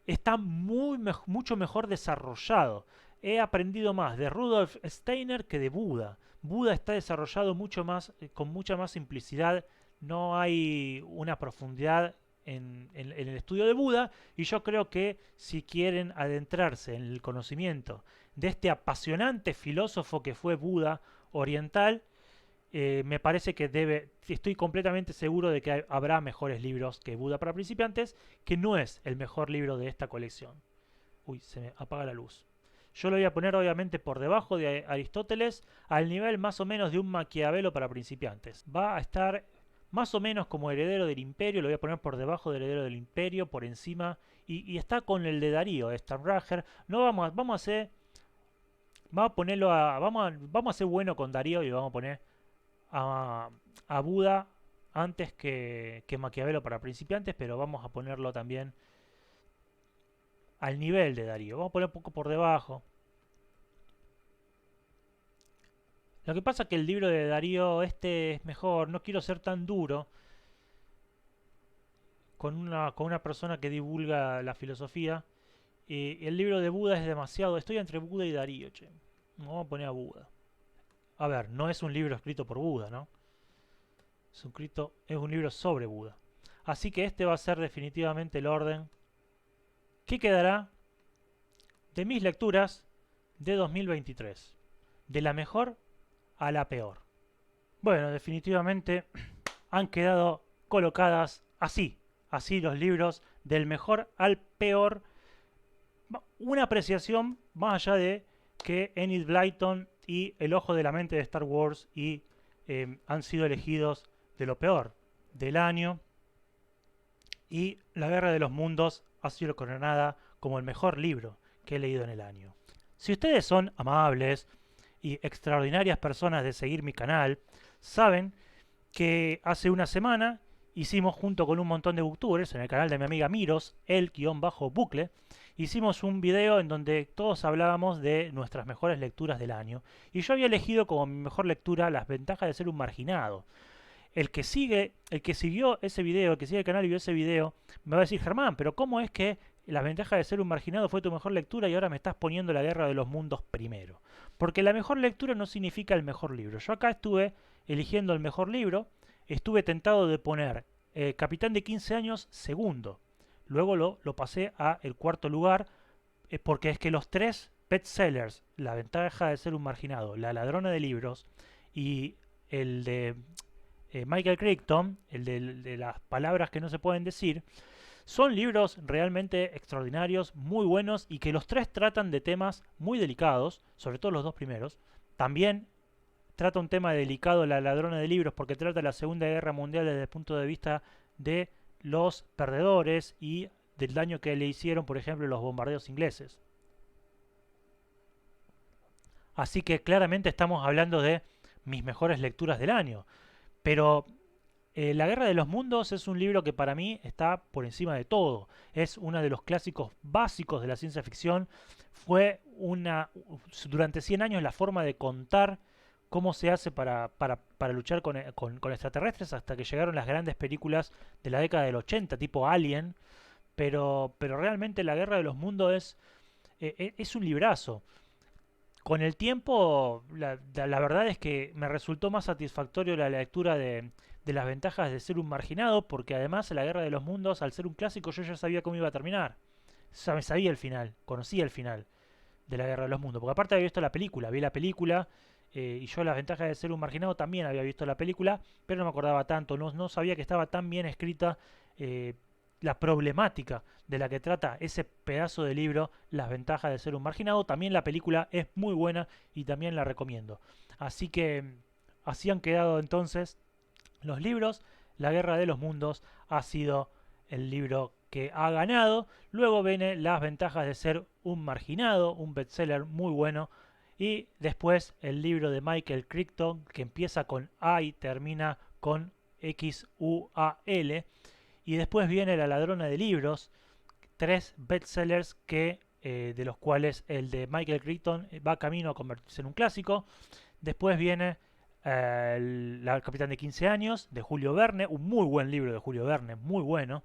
está mucho mejor desarrollado. He aprendido más de Rudolf Steiner que de Buda. Buda está desarrollado mucho más, con mucha más simplicidad. No hay una profundidad en el estudio de Buda. Y yo creo que si quieren adentrarse en el conocimiento de este apasionante filósofo que fue Buda oriental, me parece que estoy completamente seguro de que habrá mejores libros que Buda para principiantes, que no es el mejor libro de esta colección. Uy, se me apaga la luz. Yo lo voy a poner obviamente por debajo de Aristóteles, al nivel más o menos de un Maquiavelo para principiantes. Va a estar más o menos como Heredero del Imperio, lo voy a poner por debajo de Heredero del Imperio, por encima, y está con el de Darío, Starrager. No vamos a hacer, vamos a ponerlo vamos a ser bueno con Darío y vamos a poner a, a Buda antes que Maquiavelo para principiantes, pero vamos a ponerlo también al nivel de Darío. Vamos a poner un poco por debajo. Lo que pasa es que el libro de Darío este es mejor. No quiero ser tan duro con una persona que divulga la filosofía. El libro de Buda es demasiado. Estoy entre Buda y Darío, che. Vamos a poner a Buda. A ver, no es un libro escrito por Buda, ¿no? Es un libro sobre Buda. Así que este va a ser definitivamente el orden que quedará de mis lecturas de 2023. De la mejor a la peor. Bueno, definitivamente han quedado colocadas así los libros del mejor al peor. Una apreciación más allá de que Enid Blyton y El Ojo de la Mente de Star Wars han sido elegidos de lo peor del año, y La Guerra de los Mundos ha sido coronada como el mejor libro que he leído en el año. Si ustedes son amables y extraordinarias personas de seguir mi canal, saben que hace una semana hicimos, junto con un montón de booktubers en el canal de mi amiga Miros, el-bucle, hicimos un video en donde todos hablábamos de nuestras mejores lecturas del año, y yo había elegido como mi mejor lectura Las ventajas de ser un marginado. El que siguió ese video, el que sigue el canal y vio ese video, me va a decir: Germán, pero ¿cómo es que Las ventajas de ser un marginado fue tu mejor lectura y ahora me estás poniendo La Guerra de los Mundos primero? Porque la mejor lectura no significa el mejor libro. Yo acá estuve eligiendo el mejor libro, estuve tentado de poner Capitán de 15 años segundo. Luego lo pasé a el cuarto lugar, porque es que los tres bestsellers, La ventaja de ser un marginado, La ladrona de libros y el de Michael Crichton, el de las palabras que no se pueden decir, son libros realmente extraordinarios, muy buenos, y que los tres tratan de temas muy delicados, sobre todo los dos primeros. También trata un tema delicado La ladrona de libros, porque trata la Segunda Guerra Mundial desde el punto de vista de los perdedores y del daño que le hicieron, por ejemplo, los bombardeos ingleses. Así que claramente estamos hablando de mis mejores lecturas del año. Pero La Guerra de los Mundos es un libro que para mí está por encima de todo. Es uno de los clásicos básicos de la ciencia ficción. Fue durante 100 años la forma de contar cómo se hace para luchar con extraterrestres hasta que llegaron las grandes películas de la década del 80, tipo Alien. Pero realmente La Guerra de los Mundos es un librazo. Con el tiempo, la verdad es que me resultó más satisfactorio la lectura de las ventajas de ser un marginado, porque además La Guerra de los Mundos, al ser un clásico, yo ya sabía cómo iba a terminar. Ya me sabía el final, conocía el final de La Guerra de los Mundos, porque aparte había visto la película, vi la película, y yo las ventajas de ser un marginado también había visto la película, pero no me acordaba tanto, no sabía que estaba tan bien escrita eh, la problemática de la que trata ese pedazo de libro, Las ventajas de ser un marginado. También la película es muy buena y también la recomiendo. Así que así han quedado entonces los libros. La Guerra de los Mundos ha sido el libro que ha ganado. Luego viene Las ventajas de ser un marginado, un bestseller muy bueno. Y después el libro de Michael Crichton, que empieza con A y termina con XUAL. Y después viene La ladrona de libros, tres bestsellers de los cuales el de Michael Crichton va camino a convertirse en un clásico. Después viene El Capitán de 15 años, de Julio Verne, un muy buen libro de Julio Verne, muy bueno,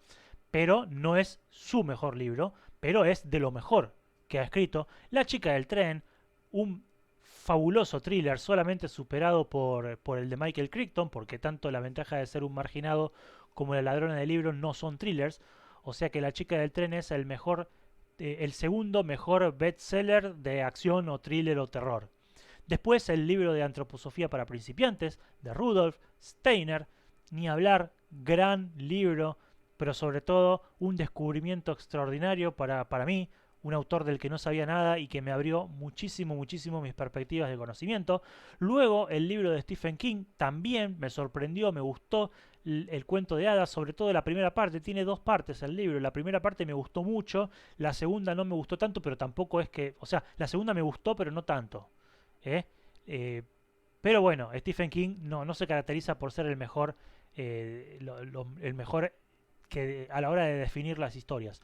pero no es su mejor libro, pero es de lo mejor que ha escrito. La chica del tren, un fabuloso thriller, solamente superado por el de Michael Crichton, porque tanto La ventaja de ser un marginado como La ladrona de libros no son thrillers, o sea que La chica del tren es el segundo mejor bestseller de acción o thriller o terror. Después el libro de Antroposofía para principiantes, de Rudolf Steiner, ni hablar, gran libro, pero sobre todo un descubrimiento extraordinario para mí, un autor del que no sabía nada y que me abrió muchísimo, muchísimo mis perspectivas de conocimiento. Luego el libro de Stephen King también me sorprendió, me gustó el cuento de hadas, sobre todo la primera parte, tiene dos partes el libro, la primera parte me gustó mucho, la segunda no me gustó tanto, pero tampoco es que, o sea, la segunda me gustó, pero no tanto. ¿eh? Eh, pero bueno, Stephen King no se caracteriza por ser el mejor, el mejor que a la hora de definir las historias.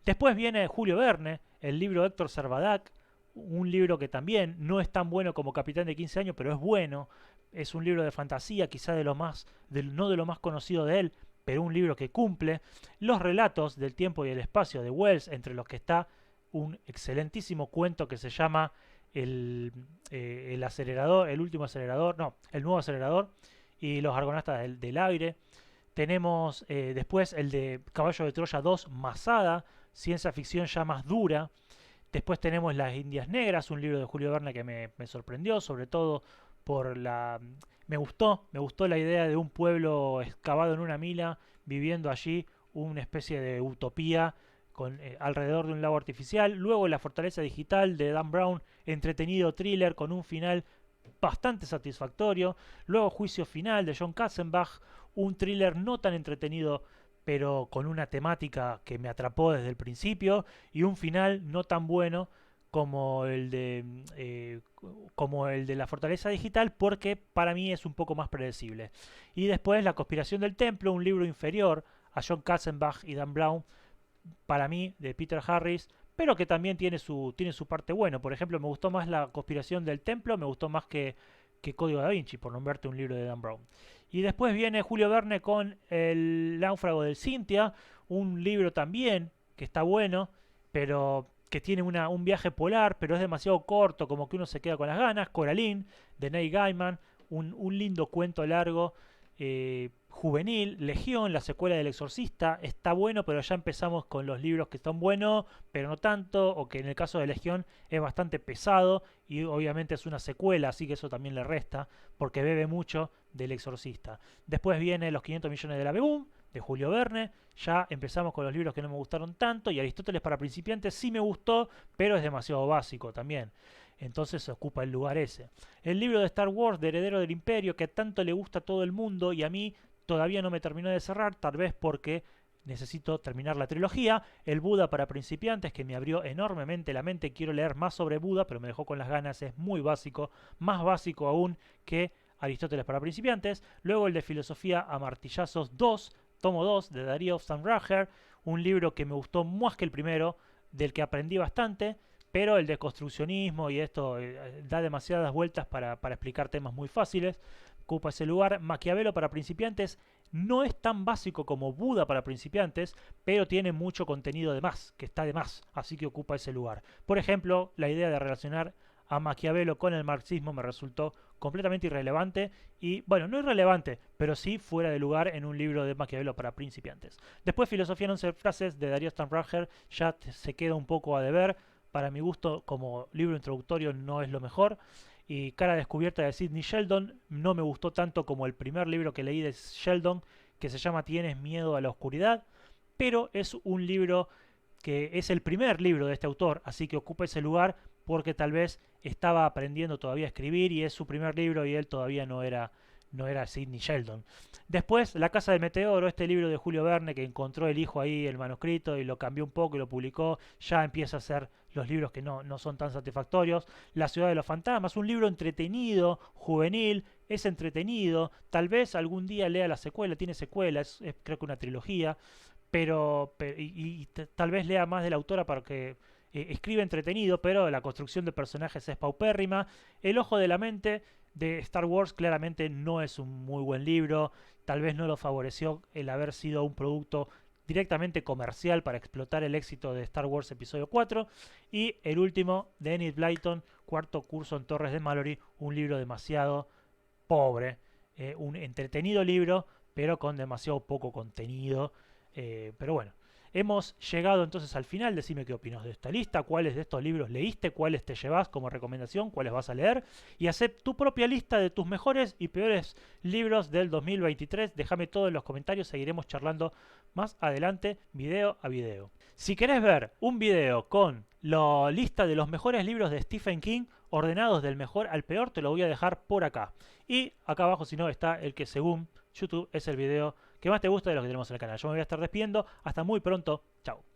Después viene Julio Verne, el libro de Héctor Servadac, un libro que también no es tan bueno como Capitán de 15 años, pero es bueno. Es un libro de fantasía, quizá no de lo más conocido de él, pero un libro que cumple. Los relatos del tiempo y el espacio de Wells, entre los que está un excelentísimo cuento que se llama el acelerador, el último acelerador, no, el nuevo acelerador y los argonautas del aire. Tenemos después el de Caballo de Troya 2, Masada, ciencia ficción ya más dura. Después tenemos Las Indias Negras, un libro de Julio Verne que me sorprendió, sobre todo por la... me gustó la idea de un pueblo excavado en una mina, viviendo allí una especie de utopía alrededor de un lago artificial. Luego La Fortaleza Digital de Dan Brown, entretenido thriller con un final bastante satisfactorio. Luego Juicio Final de John Katzenbach, un thriller no tan entretenido pero con una temática que me atrapó desde el principio y un final no tan bueno como como el de La Fortaleza Digital, porque para mí es un poco más predecible. Y después La Conspiración del Templo, un libro inferior a John Katzenbach y Dan Brown, para mí, de Peter Harris, pero que también tiene su parte buena. Por ejemplo, me gustó más La Conspiración del Templo, me gustó más que Código Da Vinci, por nombrarte un libro de Dan Brown. Y después viene Julio Verne con El náufrago del Cintia, un libro también que está bueno, pero que tiene un viaje polar, pero es demasiado corto, como que uno se queda con las ganas. Coraline, de Neil Gaiman, un lindo cuento largo, juvenil. Legión, la secuela del Exorcista, está bueno, pero ya empezamos con los libros que están buenos, pero no tanto, o que en el caso de Legión es bastante pesado, y obviamente es una secuela, así que eso también le resta, porque bebe mucho del Exorcista. Después viene Los 500 millones de la Begum, de Julio Verne. Ya empezamos con los libros que no me gustaron tanto, y Aristóteles para principiantes sí me gustó, pero es demasiado básico también. Entonces se ocupa el lugar ese. El libro de Star Wars, de Heredero del Imperio, que tanto le gusta a todo el mundo y a mí todavía no me terminó de cerrar, tal vez porque necesito terminar la trilogía. El Buda para principiantes, que me abrió enormemente la mente. Quiero leer más sobre Buda, pero me dejó con las ganas. Es muy básico, más básico aún que Aristóteles para principiantes. Luego el de Filosofía a martillazos 2, tomo 2, de Darío Stanracher, un libro que me gustó más que el primero, del que aprendí bastante, pero el de construccionismo y esto da demasiadas vueltas para explicar temas muy fáciles. Ocupa ese lugar. Maquiavelo para principiantes no es tan básico como Buda para principiantes, pero tiene mucho contenido de más, que está de más, así que ocupa ese lugar. Por ejemplo, la idea de relacionar a Maquiavelo con el marxismo me resultó completamente irrelevante y, bueno, no irrelevante, pero sí fuera de lugar en un libro de Maquiavelo para principiantes. Después, Filosofía en 11 frases de Darío Stanracher ya se queda un poco a deber. Para mi gusto, como libro introductorio, no es lo mejor. Y Cara descubierta de Sidney Sheldon no me gustó tanto como el primer libro que leí de Sheldon, que se llama Tienes miedo a la oscuridad, pero es un libro que es el primer libro de este autor, así que ocupa ese lugar porque tal vez estaba aprendiendo todavía a escribir y es su primer libro y él todavía no era Sidney Sheldon. Después, La Casa del Meteoro, este libro de Julio Verne que encontró el hijo ahí, el manuscrito, y lo cambió un poco y lo publicó, ya empieza a ser los libros que no son tan satisfactorios. La Ciudad de los Fantasmas, un libro entretenido, juvenil, es entretenido, tal vez algún día lea la secuela, tiene secuela, es creo que una trilogía, y tal vez lea más de la autora para que escribe entretenido, pero la construcción de personajes es paupérrima. El Ojo de la Mente de Star Wars claramente no es un muy buen libro, tal vez no lo favoreció el haber sido un producto directamente comercial para explotar el éxito de Star Wars Episodio 4. Y el último, de Enid Blyton, Cuarto curso en Torres de Mallory, un libro demasiado pobre, un entretenido libro, pero con demasiado poco contenido. Pero bueno, hemos llegado entonces al final. Decime qué opinas de esta lista, cuáles de estos libros leíste, cuáles te llevas como recomendación, cuáles vas a leer, y haz tu propia lista de tus mejores y peores libros del 2023. Déjame todo en los comentarios, seguiremos charlando más adelante, video a video. Si querés ver un video con la lista de los mejores libros de Stephen King, ordenados del mejor al peor, te lo voy a dejar por acá. Y acá abajo, si no, está el que según YouTube es el video que más te gusta de los que tenemos en el canal. Yo me voy a estar despidiendo. Hasta muy pronto. Chao.